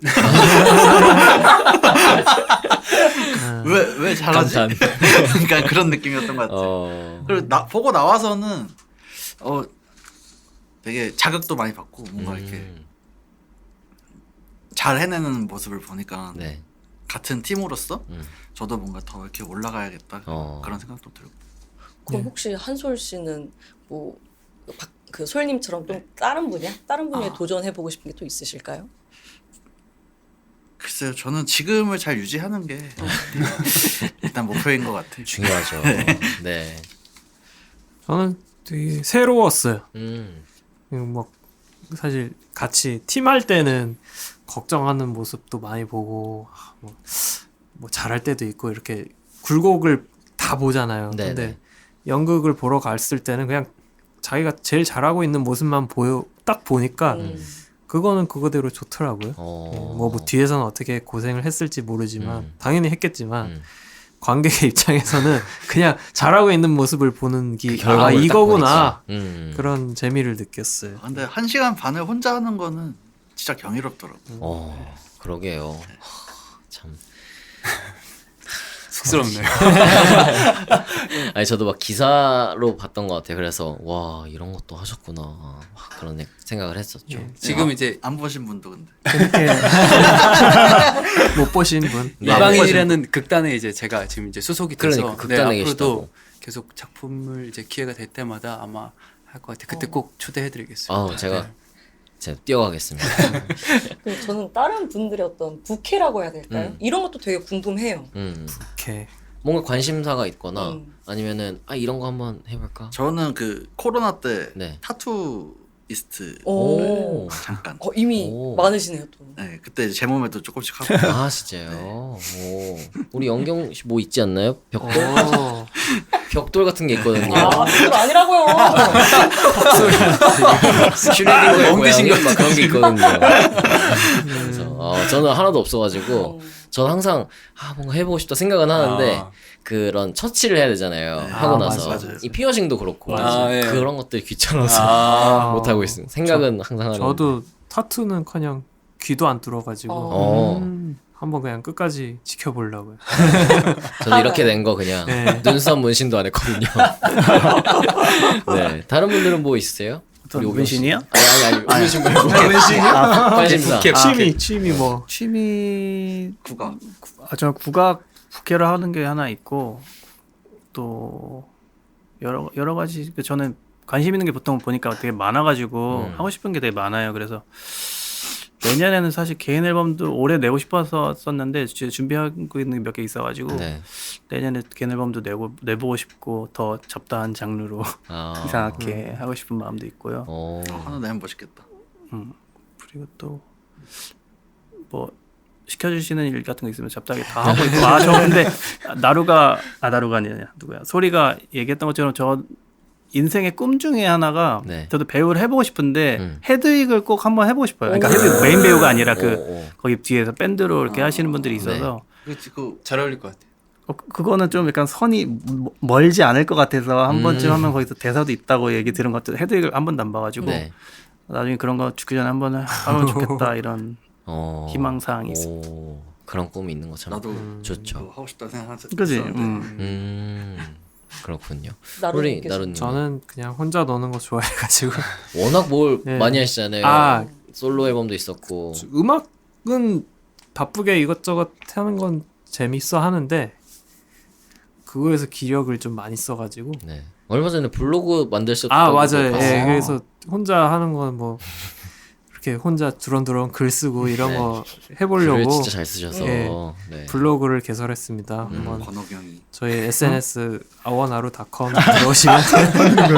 왜 잘하지? 감탄. 그러니까 그런 느낌이었던 것 같아요. 그리고 보고 나와서는 되게 자극도 많이 받고 뭔가 이렇게 잘 해내는 모습을 보니까 네. 같은 팀으로서 저도 뭔가 더 이렇게 올라가야겠다 그런 생각도 들고. 그럼 혹시 한솔 씨는 뭐 그 솔님처럼 좀 다른 분야? 다른 분야에 도전해보고 싶은 게 또 있으실까요? 글쎄요, 저는 지금을 잘 유지하는 게 일단 목표인 것 같아요. 중요하죠. 네. 저는 되게 새로웠어요. 음. 사실 같이 팀할 때는 걱정하는 모습도 많이 보고 뭐 잘할 때도 있고 이렇게 굴곡을 다 보잖아요. 네네. 근데 연극을 보러 갔을 때는 그냥 자기가 제일 잘하고 있는 모습만 딱 보니까 그거는 그거대로 좋더라고요. 뭐 뒤에서는 어떻게 고생을 했을지 모르지만 당연히 했겠지만 관객의 입장에서는 그냥 잘하고 있는 모습을 보는 게 결과물을 딱 이거구나 보니까. 그런 재미를 느꼈어요. 근데 1시간 반을 혼자 하는 거는 진짜 경이롭더라고요. 그러게요. 참. 쑥스럽네요. 아니 저도 막 기사로 봤던 것 같아요. 그래서 와 이런 것도 하셨구나 그런 생각을 했었죠. 지금 이제 안 보신 분도 근데 이렇게 못 보신 분. 이방인이라는 극단에 이제 제가 지금 이제 소속이 돼서 그러니까 극단에 앞으로도 계시다고. 계속 작품을 이제 기회가 될 때마다 아마 할 것 같아요. 그때 꼭 초대해드리겠습니다. 제가 뛰어가겠습니다. 저는 다른 분들의 어떤 부캐라고 해야 될까요? 이런 것도 되게 궁금해요. 이렇게 뭔가 관심사가 있거나 아니면은 이런 거 한번 해볼까? 저는 그 코로나 때 네. 타투 이스트 오. 잠깐. 이미 오. 많으시네요 또. 네, 그때 제 몸에도 조금씩 하고. 아 진짜요? 오. 우리 영경 씨 뭐 있지 않나요? 벽돌? 어, 벽돌 같은 게 있거든요. 그건 아니라고요. 슈레딩거의 멍드신 고양이 막 그런 게 있거든요. 그래서 저는 하나도 없어가지고 저는 항상 뭔가 해보고 싶다 생각은 하는데 아. 그런 처치를 해야 되잖아요. 하고 나서 맞아요. 이 피어싱도 그렇고 예. 그런 것들이 귀찮아서 아. 못 하고 있어요. 생각은 항상 하는데. 저도 타투는 그냥 귀도 안 뚫어가지고 어. 한번 그냥 끝까지 지켜보려고요. 저는 이렇게 된 거 그냥 네. 눈썹 문신도 안 했거든요. 네, 다른 분들은 뭐 있으세요? 어떤 우리 문신이요? 아니 문신 말고 관심사. 취미 뭐 취미 국악. 저 국악 부캐를 하는 게 하나 있고 또 여러 가지 저는 관심 있는 게 보통 보니까 되게 많아가지고 하고 싶은 게 되게 많아요. 그래서 내년에는 사실 개인 앨범도 올해 내고 싶어서 썼는데 준비하고 있는 게 몇 개 있어가지고 네. 내년에 개인 앨범도 내보고 싶고 더 접다한 장르로 이상하게 하고 싶은 마음도 있고요. 하나 내면 멋있겠다. 그리고 또 뭐 시켜주시는 일 같은 거 있으면 잡다하게 다 하고 있고 저 근데 나루가 아니냐 누구야 소리가 얘기했던 것처럼 저 인생의 꿈 중에 하나가 네. 저도 배우를 해보고 싶은데 헤드윅을 꼭 한번 해보고 싶어요. 그러니까 헤드윅 메인 배우가 아니라 거기 뒤에서 밴드로 이렇게 하시는 분들이 있어서 잘 어울릴 것 같아요. 그거는 좀 약간 선이 멀지 않을 것 같아서 한 번쯤 하면 거기서 대사도 있다고 얘기 들은 것도 헤드윅을 한 번도 안 봐가지고 네. 나중에 그런 거 죽기 전에 한 번은 하면 좋겠다 이런 희망사항이 있어. 그런 꿈이 있는 거 참 나도 좋죠. 그거 하고 싶다 생각하는. 그지? 그렇군요. 나루님께서. 나루님. 저는 그냥 혼자 노는 거 좋아해가지고 워낙 뭘 네. 많이 하시잖아요. 아. 솔로 앨범도 있었고. 음악은 바쁘게 이것저것 하는 건 재밌어 하는데 그거에서 기력을 좀 많이 써가지고 네. 얼마 전에 블로그 만드셨다고 맞아요. 봤어요. 예, 그래서 혼자 하는 건 뭐 이렇게 혼자 두런두런 글 쓰고 이런 네. 거 글을 해보려고 진짜 잘 쓰셔서. 예. 네. 블로그를 개설했습니다. 한번 권옥이 형이. 저희 SNS 아원하루.com 들어오시면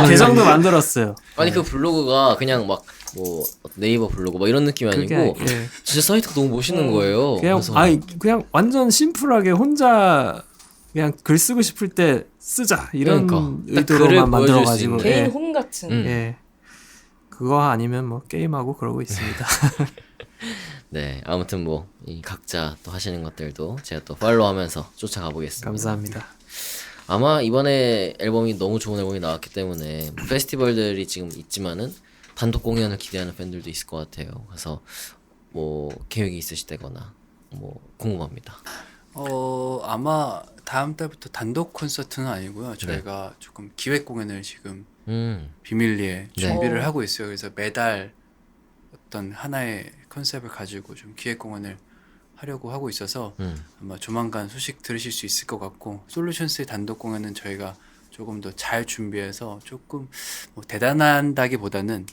계정도 만들었어요. 아니 그 블로그가 그냥 막 뭐 네이버 블로그 막 이런 느낌이 그게 아니고 예. 진짜 사이트가 너무 멋있는 거예요. 그냥 그래서 그냥 완전 심플하게 혼자 그냥 글 쓰고 싶을 때 쓰자 이런 그러니까. 딱 글을 의도로만 보여줄 수 만들어가지고 있는. 개인 예. 홈 같은. 예. 그거 아니면 뭐 게임하고 그러고 있습니다. 네 아무튼 뭐 이 각자 또 하시는 것들도 제가 또 팔로우하면서 쫓아가 보겠습니다. 감사합니다. 아마 이번에 앨범이 너무 좋은 앨범이 나왔기 때문에 뭐 페스티벌들이 지금 있지만은 단독 공연을 기대하는 팬들도 있을 것 같아요. 그래서 뭐 계획이 있으시다거나 뭐 궁금합니다. 아마 다음 달부터 단독 콘서트는 아니고요. 저희가 조금 기획 공연을 지금 비밀리에 준비를 하고 있어요. 그래서 매달 어떤 하나의 컨셉을 가지고 좀 기획 공연을 하려고 하고 있어서 아마 조만간 소식 들으실 수 있을 것 같고 솔루션스의 단독 공연은 저희가 조금 더 잘 준비해서 조금 뭐 대단하다기보다는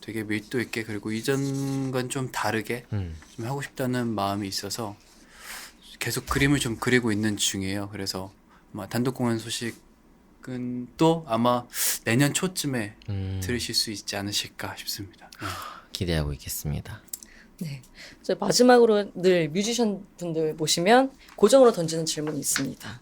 되게 밀도 있게 그리고 이전과는 좀 다르게 좀 하고 싶다는 마음이 있어서 계속 그림을 좀 그리고 있는 중이에요. 그래서 아마 단독 공연 소식은 또 아마 내년 초쯤에 들으실 수 있지 않으실까 싶습니다. 기대하고 있겠습니다. 네. 이제 마지막으로 늘 뮤지션 분들 모시면 고정으로 던지는 질문이 있습니다.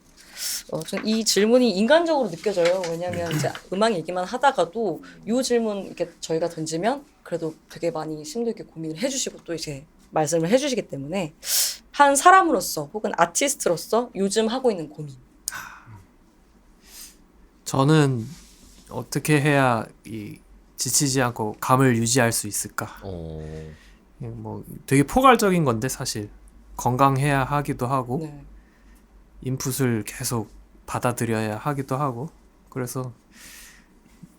전 이 질문이 인간적으로 느껴져요. 왜냐하면 이제 음악 얘기만 하다가도 이 질문 이렇게 저희가 던지면 그래도 되게 많이 심도 있게 고민을 해주시고 또 이제 말씀을 해주시기 때문에 한 사람으로서 혹은 아티스트로서 요즘 하고 있는 고민. 저는 어떻게 해야 이 지치지 않고 감을 유지할 수 있을까? 뭐 되게 포괄적인 건데 사실 건강해야 하기도 하고 네. 인풋을 계속 받아들여야 하기도 하고 그래서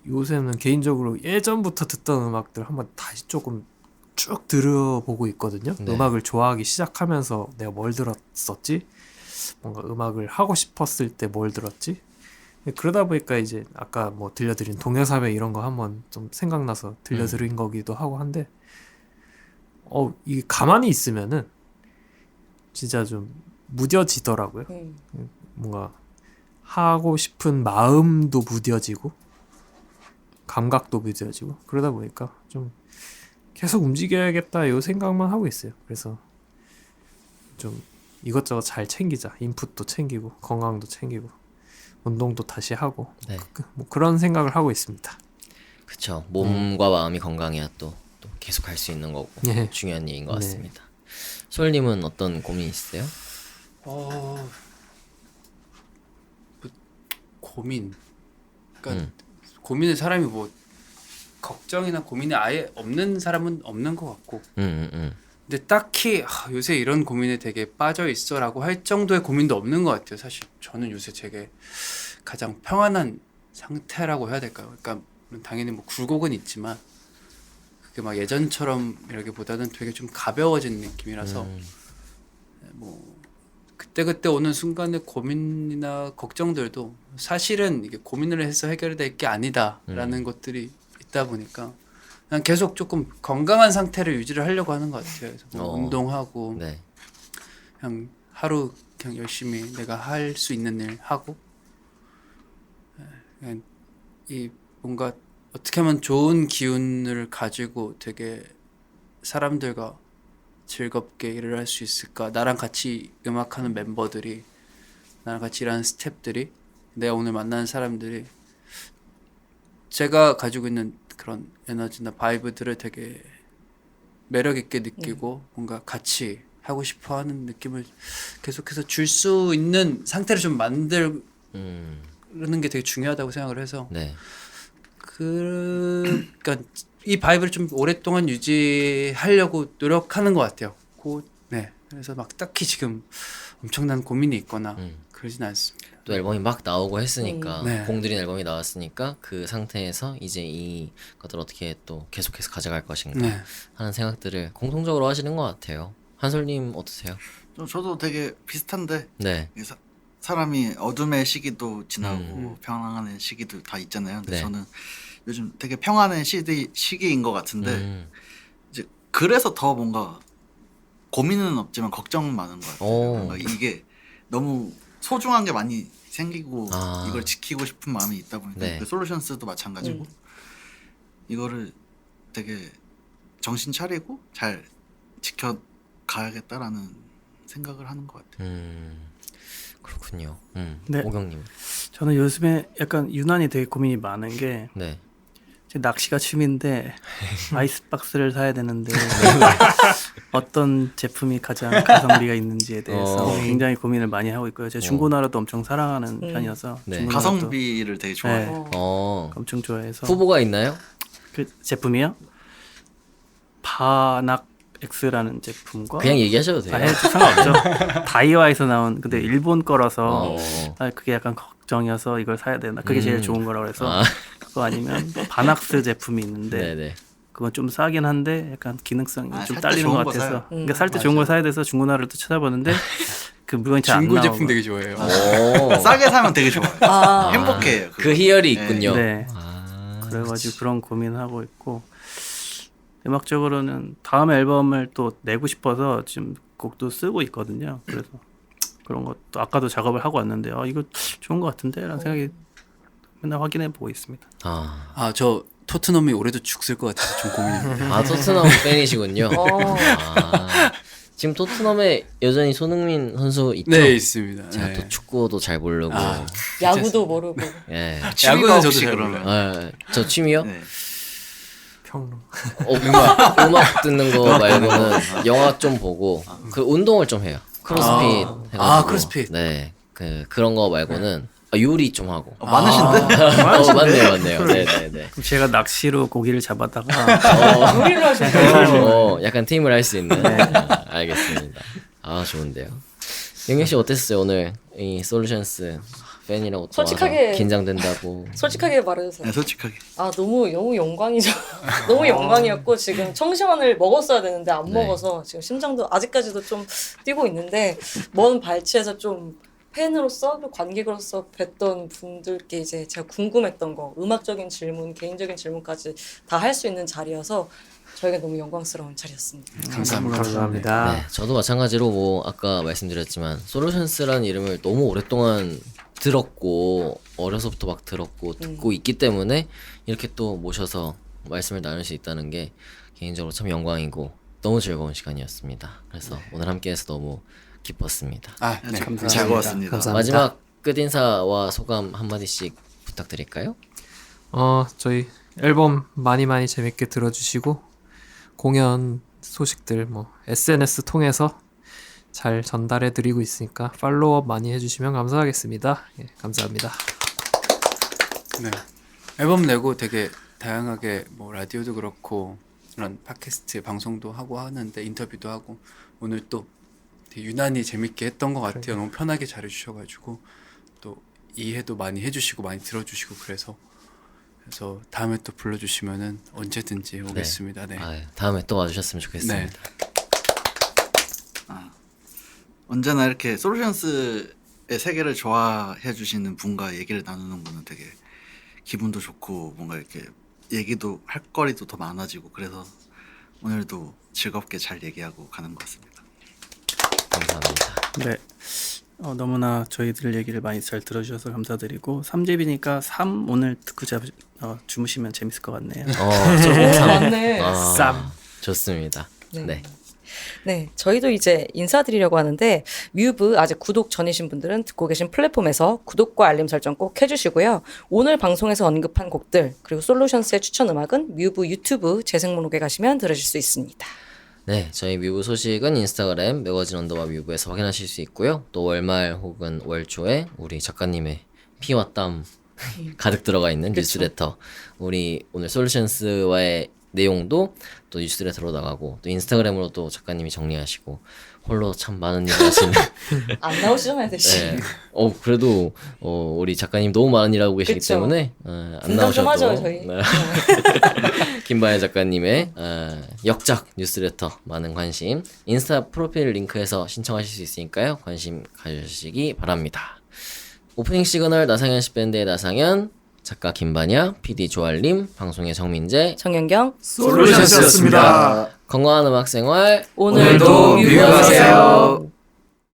요새는 개인적으로 예전부터 듣던 음악들 한번 다시 조금 쭉 들어보고 있거든요. 네. 음악을 좋아하기 시작하면서 내가 뭘 들었었지? 뭔가 음악을 하고 싶었을 때 뭘 들었지? 그러다 보니까 이제 아까 뭐 들려드린 동요사회 이런 거 한번 좀 생각나서 들려드린 거기도 하고 한데 이 가만히 있으면은 진짜 좀 무뎌지더라고요. 뭔가 하고 싶은 마음도 무뎌지고 감각도 무뎌지고 그러다 보니까 좀 계속 움직여야겠다 요 생각만 하고 있어요. 그래서 좀 이것저것 잘 챙기자. 인풋도 챙기고 건강도 챙기고 운동도 다시 하고 네. 뭐 그런 생각을 하고 있습니다. 그쵸. 몸과 마음이 건강해야 또 계속 할 수 있는 거고 예. 중요한 얘기인 것 네. 같습니다. 솔님은 어떤 고민 있으세요? 고민. 그러니까 고민을 사람이 뭐 걱정이나 고민이 아예 없는 사람은 없는 것 같고. 근데 딱히 요새 이런 고민에 되게 빠져 있어라고 할 정도의 고민도 없는 것 같아요. 사실 저는 요새 되게 가장 평안한 상태라고 해야 될까요? 그러니까 물론 당연히 뭐 굴곡은 있지만 그게 막 예전처럼 이라기보다는 되게 좀 가벼워진 느낌이라서 뭐 그때그때 오는 순간의 고민이나 걱정들도 사실은 이게 고민을 해서 해결될 게 아니다라는 것들이 있다 보니까 그냥 계속 조금 건강한 상태를 유지를 하려고 하는 것 같아요. 그래서 뭐 운동하고 네. 그냥 하루 그냥 열심히 내가 할 수 있는 일 하고 그냥 이 뭔가 어떻게 하면 좋은 기운을 가지고 되게 사람들과 즐겁게 일을 할 수 있을까? 나랑 같이 음악하는 멤버들이, 나랑 같이 일하는 스태프들이, 내가 오늘 만나는 사람들이 제가 가지고 있는 그런 에너지나 바이브들을 되게 매력 있게 느끼고 뭔가 같이 하고 싶어 하는 느낌을 계속해서 줄 수 있는 상태를 좀 만들는 게 되게 중요하다고 생각을 해서 네. 그러니까 이 바이브를 좀 오랫동안 유지하려고 노력하는 것 같아요. 네. 그래서 막 딱히 지금 엄청난 고민이 있거나 그러진 않습니다. 또 앨범이 막 나오고 했으니까 네. 공들인 앨범이 나왔으니까 그 상태에서 이제 이 것들 어떻게 또 계속해서 가져갈 것인가 네. 하는 생각들을 공통적으로 하시는 것 같아요. 한솔님 어떠세요? 저도 되게 비슷한데 네. 사람이 어둠의 시기도 지나고 평안한 시기도 다 있잖아요. 근데 네. 저는 요즘 되게 평안한 시기인 것 같은데 이제 그래서 더 뭔가 고민은 없지만 걱정은 많은 것 같아요. 뭔가 이게 너무 소중한 게 많이 생기고 이걸 지키고 싶은 마음이 있다 보니까 네. 그 솔루션스도 마찬가지고 이거를 되게 정신 차리고 잘 지켜가야겠다라는 생각을 하는 것 같아요. 그렇군요. 네. 오경님. 저는 요즘에 약간 유난히 되게 고민이 많은 게 네. 제 낚시가 취미인데 아이스박스를 사야 되는데 어떤 제품이 가장 가성비가 있는지에 대해서 굉장히 고민을 많이 하고 있고요. 제가 중고나라도 엄청 사랑하는 편이어서 네. 중고나라도 가성비를 되게 좋아해요. 엄청 좋아해서 후보가 있나요? 그 제품이요? 바낙 X라는 제품과 그냥 얘기하셔도 돼요. 해도 상관없죠. 다이와에서 나온 근데 일본 거라서 그게 약간 걱정이어서 이걸 사야 되나 그게 제일 좋은 거라고 해서 그거 아니면 바낙스 제품이 있는데 네네. 그건 좀 싸긴 한데 약간 기능성이 좀 살 때 딸리는 좋은 것 거 같아서 사요. 그러니까 살 때 좋은 걸 사야 돼서 중고나라를 또 찾아봤는데 그 물건이 잘 안 중고 나오고 제품 되게 좋아해요. 오. 싸게 사면 되게 좋아요. 행복해요. 그거. 그 희열이 있군요. 네. 그래가지고 그런 고민하고 있고 음악적으로는 다음 앨범을 또 내고 싶어서 지금 곡도 쓰고 있거든요. 그래서 그런 것도 아까도 작업을 하고 왔는데 이거 좋은 것 같은데 라는 생각이 맨날 확인해 보고 있습니다. 저 토트넘이 올해도 죽을 것 같아서 좀 고민입니다. 토트넘 팬이시군요. 지금 토트넘에 여전히 손흥민 선수 있죠? 네, 있습니다. 제가 네. 또 축구도 잘 모르고. 야구도 모르고. 예. 야구는 저도 혹시 잘 그러면 예. 저 취미요? 네. 평론. 음악 듣는 거 말고는 영화 좀 보고 그 운동을 좀 해요. 크로스핏 해가지고. 크로스핏. 네. 그런 거 말고는 요리 좀 하고. 많으신데? 맞네요. 네네네. 그럼 제가 낚시로 고기를 잡았다가 요리를 하시고. 약간 팀을 할 수 있는. 알겠습니다. 좋은데요. 영경 씨 어땠어요 오늘 이 솔루션스 팬이라고 또 솔직하게- 와서 긴장된다고. 솔직하게 말해주세요. 네, 솔직하게. 너무 영광이죠. 너무 영광이었고 지금 청심환을 먹었어야 되는데 안 네. 먹어서 지금 심장도 아직까지도 좀 뛰고 있는데 먼 발치에서 좀 팬으로서 또 관객으로서 뵀던 분들께 이제 제가 궁금했던 거 음악적인 질문, 개인적인 질문까지 다 할 수 있는 자리여서 저에게 너무 영광스러운 자리였습니다. 감사합니다. 네, 저도 마찬가지로 뭐 아까 말씀드렸지만 솔루션스라는 이름을 너무 오랫동안 들었고 어려서부터 막 들었고 듣고 있기 때문에 이렇게 또 모셔서 말씀을 나눌 수 있다는 게 개인적으로 참 영광이고 너무 즐거운 시간이었습니다. 그래서 오늘 함께해서 너무 기뻤습니다. 아, 네. 감사합니다. 즐거웠습니다. 감사합니다. 마지막 끝인사와 소감 한마디씩 부탁드릴까요? 저희 앨범 많이 재밌게 들어주시고 공연 소식들 뭐 SNS 통해서 잘 전달해드리고 있으니까 팔로우업 많이 해주시면 감사하겠습니다. 예, 감사합니다. 네. 앨범 내고 되게 다양하게 뭐 라디오도 그렇고 이런 팟캐스트 방송도 하고 하는데 인터뷰도 하고 오늘 또 되게 유난히 재밌게 했던 것 같아요. 너무 편하게 잘해주셔가지고 또 이해도 많이 해주시고 많이 들어주시고 그래서 다음에 또 불러주시면은 언제든지 오겠습니다. 네. 아유, 다음에 또 와주셨으면 좋겠습니다. 네. 언제나 이렇게 솔루션스의 세계를 좋아해 주시는 분과 얘기를 나누는 거는 되게 기분도 좋고 뭔가 이렇게 얘기도 할 거리도 더 많아지고 그래서 오늘도 즐겁게 잘 얘기하고 가는 것 같습니다. 감사합니다. 네. 너무나 저희들 얘기를 많이 잘 들어주셔서 감사드리고 3집이니까 3 오늘 듣고 주무시면 재밌을 것 같네요. 맞네. 쌈. 좋습니다. 네. 네, 저희도 이제 인사드리려고 하는데 뮤브 아직 구독 전이신 분들은 듣고 계신 플랫폼에서 구독과 알림 설정 꼭 해주시고요. 오늘 방송에서 언급한 곡들 그리고 솔루션스의 추천 음악은 뮤브 유튜브 재생 목록에 가시면 들으실 수 있습니다. 네, 저희 뮤브 소식은 인스타그램 매거진 _뮤브에서 확인하실 수 있고요. 또 월말 혹은 월초에 우리 작가님의 피와 땀 가득 들어가 있는 뉴스레터 우리 오늘 솔루션스와의 내용도 또 뉴스레터로 나가고 또 인스타그램으로 또 작가님이 정리하시고 홀로 참 많은 일을 하시는 안 나오시잖아요, 대신. 네. 그래도 우리 작가님 너무 많은 일을 하고 계시기 그쵸. 때문에 안 분담 좀 나오셔도 하죠, 저희. 네. 김바야 작가님의 역작 뉴스레터 많은 관심 인스타 프로필 링크에서 신청하실 수 있으니까요. 관심 가져주시기 바랍니다. 오프닝 시그널 나상현 씨 밴드의 나상현 작가 김바냐, PD 조알림, 방송의 정민재, 정연경 솔루션스였습니다. 건강한 음악 생활 오늘도 뮤브하세요.